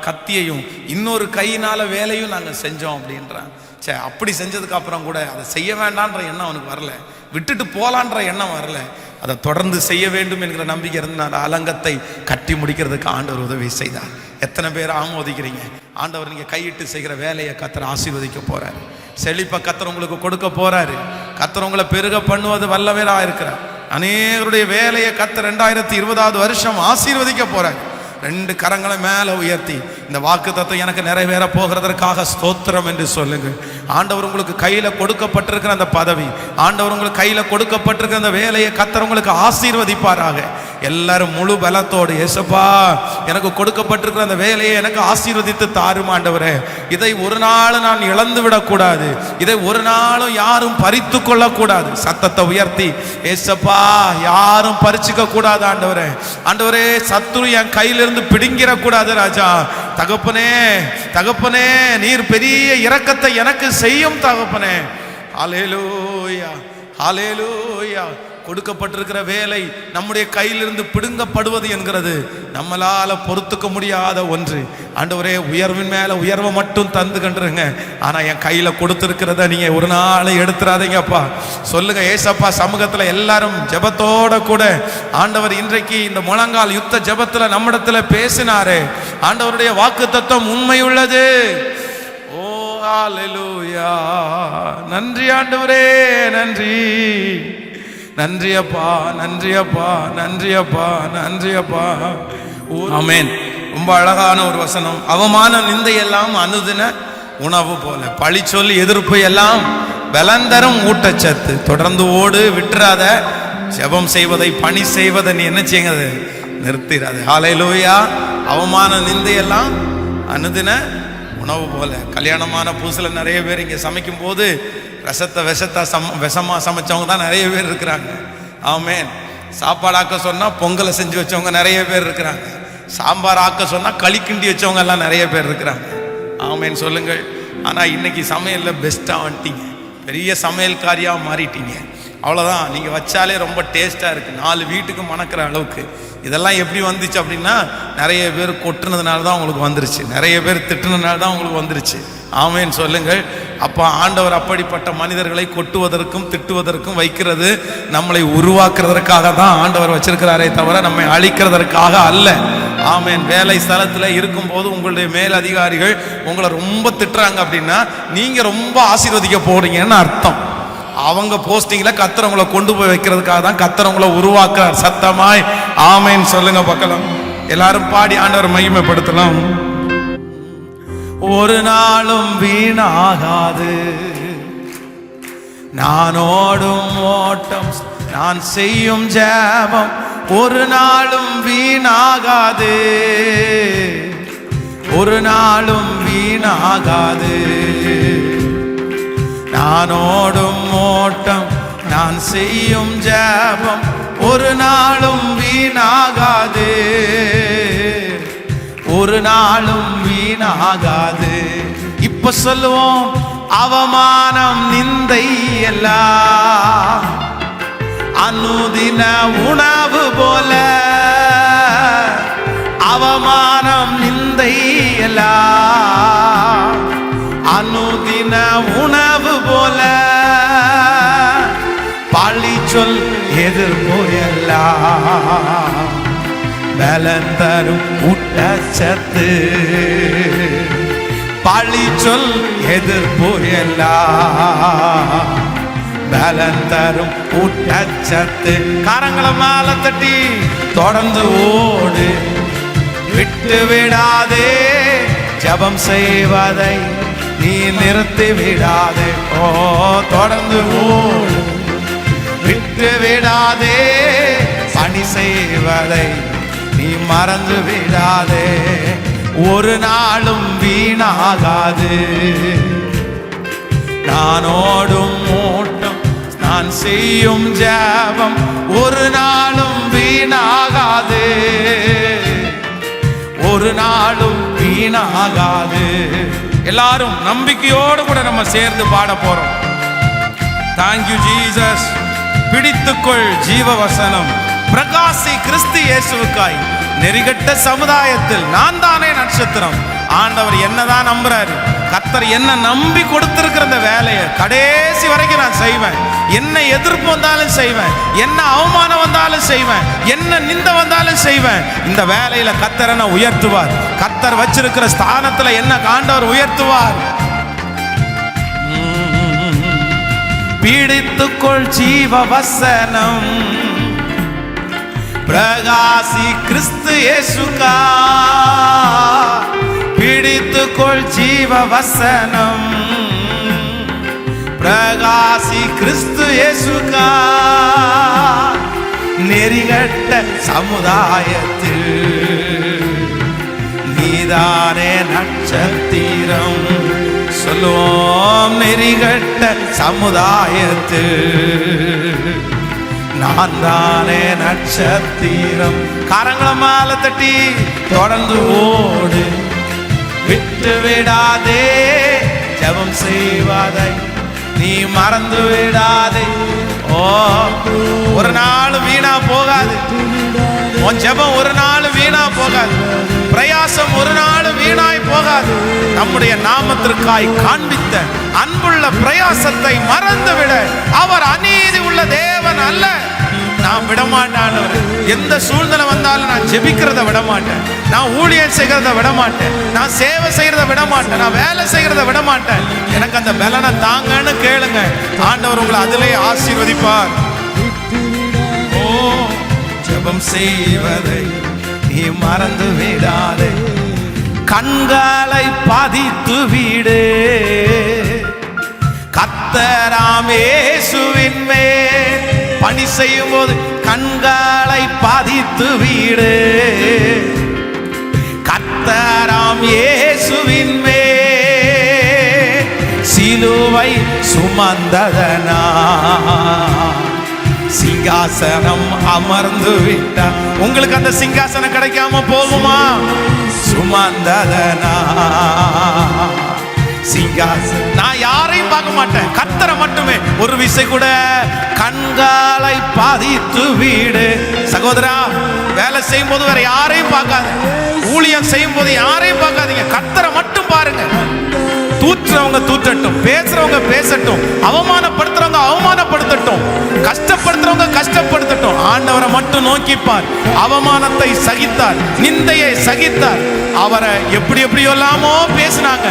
கத்தியையும் இன்னொரு கையினால வேலையும் நாங்க செஞ்சோம் அப்படின்றான். சரி, அப்படி செஞ்சதுக்கு அப்புறம் கூட அதை செய்ய வேண்டான்ற எண்ணம் அவனுக்கு வரல, விட்டுட்டு போலான்ற எண்ணம் வரல. அதை தொடர்ந்து செய்ய வேண்டும் என்கிற நம்பிக்கை இருந்து அந்த அலங்கத்தை கட்டி முடிக்கிறதுக்கு ஆண்டவர் உதவி செய்தார். எத்தனை பேர் ஆமோதிக்கிறீங்க? ஆண்டவர் நீங்க கையிட்டு செய்கிற வேலையை கர்த்தர் ஆசீர்வதிக்க போறாரு. செழிப்பை கர்த்தர் உங்களுக்கு கொடுக்க போறாரு. கர்த்தர் உங்களை பெருக பண்ணுவது வல்லவரா இருக்கிறார். அநேகருடைய வேலையை கர்த்தர் 2020 வருஷம் ஆசீர்வதிக்க போறாரு. 2 கரங்களை மேல உயர்த்தி இந்த வாக்குத்தத்தம் எனக்கு நிறைவேற போகிறதற்காக ஸ்தோத்திரம் என்று சொல்லுங்க. ஆண்டவர் உங்களுக்கு கையில கொடுக்கப்பட்டிருக்கிற அந்த பதவி, ஆண்டவர் உங்களுக்கு கையில கொடுக்கப்பட்டிருக்கிற அந்த வேலையை கர்த்தர் உங்களுக்கு ஆசீர்வதிப்பாராக. எல்லாரும் முழு பலத்தோடு, இயேசுப்பா எனக்கு கொடுக்கப்பட்டிருக்கிற அந்த வேலையை எனக்கு ஆசீர்வதித்து தாரும் ஆண்டவரே. இதை ஒரு நாள் நான் இழந்து விடக்கூடாது, இதை ஒரு நாளும் யாரும் பறித்து கொள்ளக்கூடாது. சத்தத்தை உயர்த்தி, இயேசுப்பா யாரும் பறிச்சுக்க கூடாது ஆண்டவரே. ஆண்டவரே சத்துரு என் கையிலிருந்து பிடுங்கிடக்கூடாது ராஜா. தகப்பனே தகப்பனே நீர் பெரிய இரக்கத்தை எனக்கு செய்யும் தகப்பனே. ஹல்லேலூயா ஹல்லேலூயா. கொடுக்கப்பட்டிருக்கிற வேலை நம்முடைய கையிலிருந்து பிடுங்கப்படுவது என்கிறது நம்மளால பொறுத்துக்க முடியாத ஒன்று. ஆண்டவரே உயர்வின் மேல உயர்வை மட்டும் தந்து கண்டுருங்க. ஆனா என் கையில கொடுத்திருக்கிறத நீங்க ஒரு நாளை எடுத்துறாதீங்கப்பா. சொல்லுங்க ஏசப்பா சமூகத்துல எல்லாரும் ஜெபத்தோட கூட ஆண்டவர் இன்றைக்கு இந்த முழங்கால் யுத்த ஜெபத்துல நம்மிடத்துல பேசினாரே. ஆண்டவருடைய வாக்குத்தத்தம் உண்மை உள்ளது. ஓ ஹல்லேலூயா. நன்றி ஆண்டவரே, நன்றி நன்றி அப்பா, நன்றி அப்பா, நன்றி அப்பா, நன்றி அப்பா. ஆமென். ரொம்ப அழகான ஒரு வசனம். அவமான நிந்தை எல்லாம் அனுதின உணவு போல, பழி சொல்லி எதிர்ப்பு எல்லாம் பலந்தரும் ஊட்டச்சத்து. தொடர்ந்து ஓடு, விட்டுறாத. ஜெபம் செய்வதை, பணி செய்வதை நீ என்ன செய்யுங்க, நிறுத்திடாத. ஹல்லேலூயா. அவமான நிந்தை எல்லாம் அனுதின உணவு போல. கல்யாணமான புதுசுல நிறைய பேர் இங்க சமைக்கும் போது விஷமா சமைச்சவங்க தான் நிறைய பேர் இருக்கிறாங்க. ஆமென். சாப்பாடு ஆக்க சொன்னா பொங்கலை செஞ்சு வச்சவங்க நிறைய பேர் இருக்கிறாங்க. சாம்பார் ஆக்க சொன்னா களி கிண்டி வச்சவங்க எல்லாம் நிறைய பேர் இருக்கிறாங்க. ஆமென் சொல்லுங்கள். ஆனா இன்னைக்கு சமையல்ல பெஸ்டா வந்துட்டீங்க, பெரிய சமையல்காரியா மாறிட்டீங்க. அவ்வளோதான். நீங்கள் வச்சாலே ரொம்ப டேஸ்ட்டாக இருக்குது, 4 வீட்டுக்கு மணக்கிற அளவுக்கு. இதெல்லாம் எப்படி வந்துச்சு அப்படின்னா, நிறைய பேர் கொட்டுனதுனால தான் உங்களுக்கு வந்துருச்சு, நிறைய பேர் திட்டுனதுனால தான் உங்களுக்கு வந்துருச்சு. ஆமேன்னு சொல்லுங்கள். அப்போ ஆண்டவர் அப்படிப்பட்ட மனிதர்களை கொட்டுவதற்கும் திட்டுவதற்கும் வைக்கிறது நம்மளை உருவாக்குறதற்காக தான் ஆண்டவர் வச்சிருக்கிறாரே தவிர நம்மை அழிக்கிறதற்காக அல்ல. ஆமேன். வேலை ஸ்தலத்தில் இருக்கும்போது உங்களுடைய மேல் அதிகாரிகள் உங்களை ரொம்ப திட்டுறாங்க அப்படின்னா நீங்கள் ரொம்ப ஆசீர்வதிக்க போறீங்கன்னு அர்த்தம். அவங்க போஸ்டிங்ல கர்த்தர் கொண்டு போய் வைக்கிறதுக்காக தான் கர்த்தர் உருவாக்குறார். சத்தமாய் ஆமேன் சொல்லுங்க பார்க்கலாம். எல்லாரும் பாடி ஆண்டவர் மகிமைப்படுத்தலாம். ஒரு நாளும் வீணாகாது நான் ஓடும் ஓட்டம், நான் செய்யும் ஜெபம் ஒரு நாளும் வீணாகாது, ஒரு நாளும் வீணாகாது. நான் ஓடும் ஓட்டம், நான் செய்யும் ஜெபம் ஒரு நாளும் வீணாகாது, ஒரு நாளும் வீணாகாது. இப்ப சொல்லுவோம், அவமானம் நிந்தை எல்லாம் அனுதின உணவு போல, அவமானம் நிந்தை எல்லாம் அனுதின உணவு போல, பழி சொல் எதிர்ப்பு எல்லாம் பலன் தரும் ஊட்டச்சத்து, பழி சொல் எதிர்ப்பு எல்லாம் பலன் தரும் ஊட்டச்சத்து. கரங்களை மேல தட்டி தொடர்ந்து ஓடு, விட்டு விடாதே, ஜெபம் செய்வதை நீ நிறுத்தி விடாதே. ஓ தொடர்ந்து ஓடு, விட்டு விடாதே, பணி செய்வதை நீ மறந்து விடாதே. ஒரு நாளும் வீணாகாது நான் ஓடும் ஓட்டம், நான் செய்யும் ஜெபம் ஒரு நாளும் வீணாகாது, ஒரு நாளும் வீணாகாது. எல்லாரும் நம்பிக்கையோடு கூட நம்ம சேர்ந்து பாட போறோம். Thank you Jesus. பிடித்துக்கொள் ஜீவ வசனம், பிரகாசி கிறிஸ்து இயேசுவுக்காய். நெறிகட்ட சமுதாயத்தில் நான் தானே நட்சத்திரம். ஆண்டவர் என்னதான் நம்புறாரு, கர்த்தர் என்ன நம்பி கொடுத்திருக்கிற இந்த வேலையை கடைசி வரைக்கும் நான் செய்வேன். என்ன எதிர்ப்பு வந்தாலும் செய்வேன், என்ன அவமானம் வந்தாலும் செய்வேன், என்ன நிந்த வந்தாலும் செய்வேன். இந்த வேலையில கர்த்தர் என்ன உயர்த்துவார். கர்த்தர் வச்சிருக்கிற ஸ்தானத்துல என்ன ஆண்டவர் உயர்த்துவார். பிடித்துக்கொள் ஜீவ வசனம், பிரகாசி கிறிஸ்து இயேசுக்கா. பிடித்துக்கொள் ஜீவ வசனம் பிரகாசி கிறிஸ்து இயேசுக்கா நெறிகட்ட சமுதாயத்தில் நீதானே நட்சத்திரம் சொல்லுவோம். நெறிகட்ட சமுதாயத்தில் நான் தானே நட்சத்திரம். கரங்களை மேல தட்டி தொடர்ந்து ஓடு, விட்டு விடாதே, ஜெபம் செய்வதை நீ மறந்து விடாதே. ஓ, ஒரு நாள் வீணா போகாது. உன் ஜெபம் ஒரு நாள் வீணா போகாது. பிரயாசம் ஒரு நாள் வீணாய் போகாது. நம்முடைய நாமத்திற்காய் காண்பித்த அன்புள்ள பிரயாசத்தை மறந்துவிட அவர் அநீதி உள்ள தேவன் அல்ல. நான் விடமாட்டேன். எந்த சூழ்நிலை வந்தாலும் நான் ஜெபிக்கிறத விடமாட்டேன். நான் ஊழியம் செய்கிறத விடமாட்டேன். நான் சேவை செய்யறத விடமாட்டேன். நான் வேலை செய்யறத விடமாட்டேன். எனக்கு அந்த பலனை தாங்கன்னு கேளுங்க. ஆண்டவர் உங்களை அதிலே ஆசீர்வதிப்பார். ஓ, ஜெபம் செய்வதை நீ மறந்து விடாதே. கண்களை பதித்து விடு, கர்த்தராம் இயேசுவின் மேல் பணி செய்யும் போது கண்களை பதித்து விடு. கர்த்தராம் இயேசுவின் மேல் சிலுவை சுமந்ததனா சிங்காசனம் அமர்ந்து விட்டார். உங்களுக்கு அந்த சிங்காசனம் கிடைக்காம போகுமா? சுமந்ததனா சிங்காசனம். நான் யாரையும் பார்க்க மாட்டேன், கர்த்தரை மட்டுமே. ஒரு விசை கூட கண்களை பதித்து வீடு. சகோதரா, வேலை செய்யும் போது வேற யாரையும் பார்க்காத. ஊழியம் செய்யும் போது யாரையும் பார்க்காதீங்க, கர்த்தரை மட்டும் பாருங்க. தூற்றுறவங்க தூற்றட்டும், பேசுறவங்க பேசட்டும், அவமானப்படுத்துறவங்க அவமானப்படுத்தட்டும், கஷ்டப்படுத்துறவங்க கஷ்டப்படுத்தட்டும். ஆண்டவரை மட்டும் நோக்கிப்பார். அவமானத்தை சகித்தார், நிந்தையை சகித்தார். அவரை எப்படி எப்படியெல்லாமோ பேசினாங்க.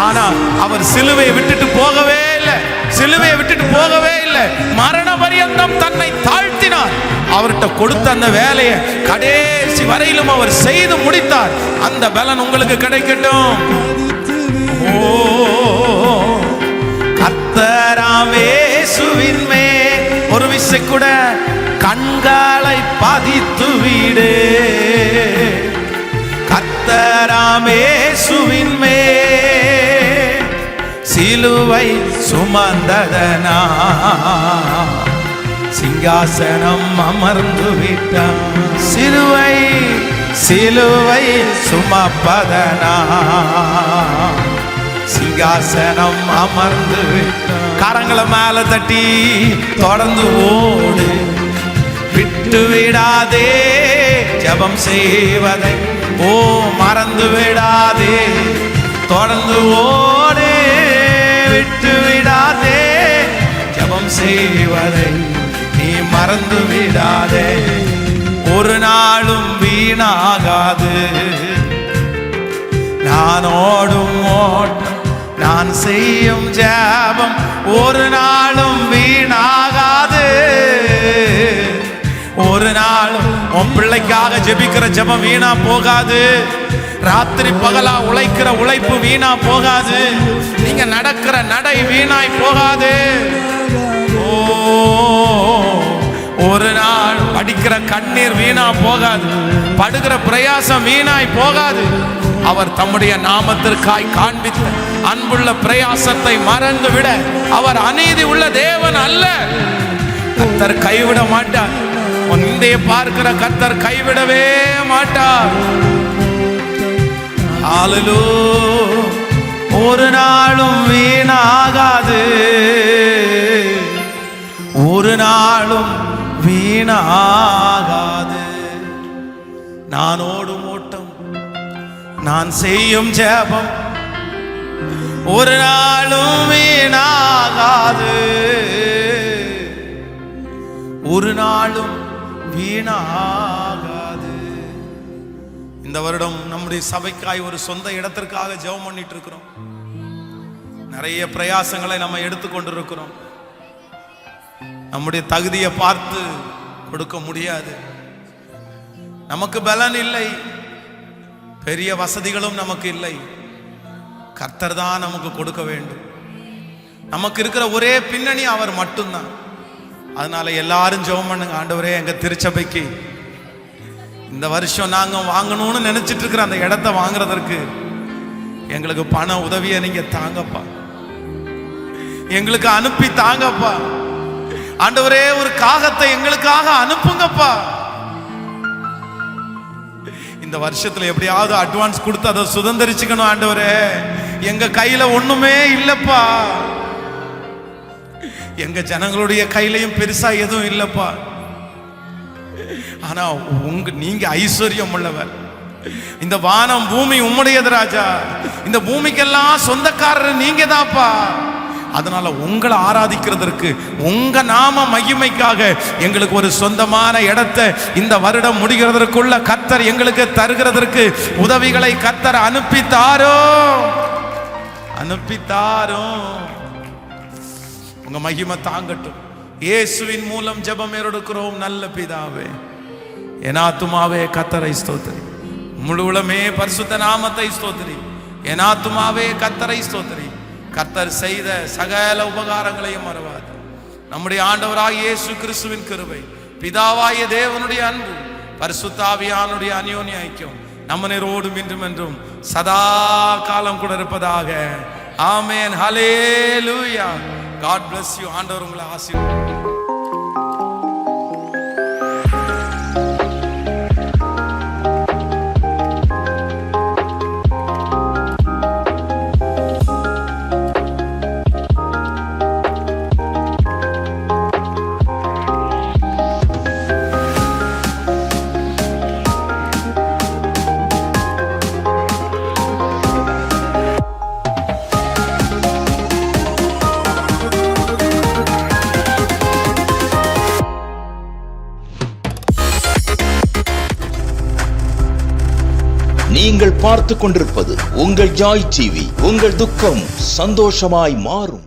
ஆனா அவர் சிலுவையை விட்டுட்டு போகவே இல்லை. சிலுவையை விட்டுட்டு போகவே இல்லை. மரண பரியந்தம் தன்னை தாழ்த்தினார். அவர்கிட்ட கொடுத்த அந்த வேலையை கடைசி வரையிலும் அவர் செய்து முடித்தார். அந்த பலன் உங்களுக்கு கிடைக்கட்டும். ஓ, கர்த்தராம் இயேசுவின் மேல் ஒரு விசை கூட கண்களை பதித்து விடு. கர்த்தராம் இயேசுவின் மேல் சிலுவை சுமந்ததனா சிங்காசனம் அமர்ந்து விட்டார். சிலுவை சிலுவை சுமப்பதனா சிங்காசனம் அமர்ந்து விட்டார். கரங்களை மேல தட்டி தொடர்ந்து ஓடு, விட்டு விடாதே, ஜெபம் செய்வதை ஓ மறந்து விடாதே. தொடர்ந்து ஓடு, விட்டு விடாதே, ஜெபம் செய்வதை நீ மறந்து விடாதே. ஒரு நாளும் வீணாகாது. நான் ஓடும் ஓட்டம், நான் செய்யும் ஜெபம் ஒரு நாளும் வீணாகாது. ஒரு நாளும் உன் பிள்ளைக்காக ஜெபிக்கிற ஜெபம் வீணா போகாது. ராத்திரி பகலா உழைக்கிற உழைப்பு வீணா போகாது. நீங்க நடக்கிற நடை வீணாய் போகாது. ஓ, ஒரு நாள் படிக்கிற கண்ணீர் வீணா போகாது. படுகிற பிரயாசம் வீணாய் போகாது. அவர் தம்முடைய நாமத்திற்காய் காண்பித்த அன்புள்ள பிரயாசத்தை மறந்து விட அவர் அநீதி உள்ள தேவன் அல்ல. கர்த்தர் கைவிட மாட்டார். உன் நிந்தையை பார்க்கிற கர்த்தர் கைவிடவே மாட்டார். ஹல்லேலூயா. ஒரு நாளும் வீணாகாது. ஒரு நாளும் வீணாகாது. நான் ஓடும் ஓட்டம், நான் செய்யும் ஜெபம் ஒரு நாளும் வீணாகாது. ஒரு நாளும் வீணாகாது. இந்த வருடம் நம்முடைய சபைக்காய் ஒரு சொந்த இடத்திற்காக ஜெபம் பண்ணிட்டு இருக்கிறோம். நிறைய பிரயாசங்களை நம்ம எடுத்துக்கொண்டு இருக்கிறோம். நம்முடைய தகுதியை பார்த்து கொடுக்க முடியாது. நமக்கு பலன் இல்லை, பெரிய வசதிகளும் நமக்கு இல்லை. கர்த்தர் தான் நமக்கு கொடுக்க வேண்டும். நமக்கு இருக்கிற ஒரே பின்னணி அவர் மட்டும்தான். அதனால எல்லாரும் ஜெபம் பண்ணுங்க, ஆண்டவரே எங்க திருச்சபைக்கு இந்த வருஷம் நாங்க வாங்கணும்னு நினைச்சிட்டு இருக்கிற அந்த இடத்தை வாங்குறதற்கு எங்களுக்கு பண உதவியை நீங்க தாங்கப்பா, எங்களுக்கு அனுப்பி தாங்கப்பா. ஆண்டவரே ஒரு காகத்தை எங்களுக்காக அனுப்புங்கப்பா. இந்த வருஷத்துல எப்படியாவது அட்வான்ஸ் கொடுத்து அதை சுதந்திரிச்சுக்கணும் ஆண்டவரே. எங்க கையில ஒண்ணுமே இல்லப்பா, எங்க ஜனங்களுடைய கையிலையும் பெருசா எதுவும் இல்லப்பா. ஆனா நீங்க ஐஸ்வர்யம் உள்ளவர். இந்த வானம் பூமி உம்முடையது ராஜா. இந்த பூமிக்கெல்லாம் சொந்தக்காரர் நீங்க தான்ப்பா. அதனால உங்களை ஆராதிக்கிறதற்கு, உங்க நாம மகிமைக்காக எங்களுக்கு ஒரு சொந்தமான இடத்தை இந்த வருடம் முடிகிறதற்குள்ள கர்த்தர் எங்களுக்கு தருகிறதற்கு உதவிகளை கர்த்தர் அனுப்பித்தாரோ. உங்க மகிமை தாங்கட்டும். இயேசுவின் மூலம் ஜெபம் எடுக்கிறோம் நல்ல பிதாவே. என் ஆத்துமாவே கர்த்தரை ஸ்தோத்திரி, முழு உளமே பரிசுத்த நாமத்தை ஸ்தோத்திரி. என் ஆத்துமாவே கர்த்தரை ஸ்தோத்திரி. கர்த்தர் செய்த சகல உபகாரங்களையும் மறவாது. நம்முடைய ஆண்டவராகிய இயேசு கிறிஸ்துவின் கிருபை, பிதாவாகிய தேவனுடைய அன்பு, பரிசுத்த ஆவியானுடைய அந்யோன்ய ஐக்கியம் நம்ம நேரோடும் இன்றும் என்றும் சதா காலம் கூட இருப்பதாக. ஆமென். ஹல்லேலூயா. God bless you. ஆண்டவர் உங்களை ஆசீர்வதிப்பார். நீங்கள் பார்த்துக் கொண்டிருப்பது உங்கள் ஜாய் டிவி. உங்கள் துக்கம் சந்தோஷமாய் மாறும்.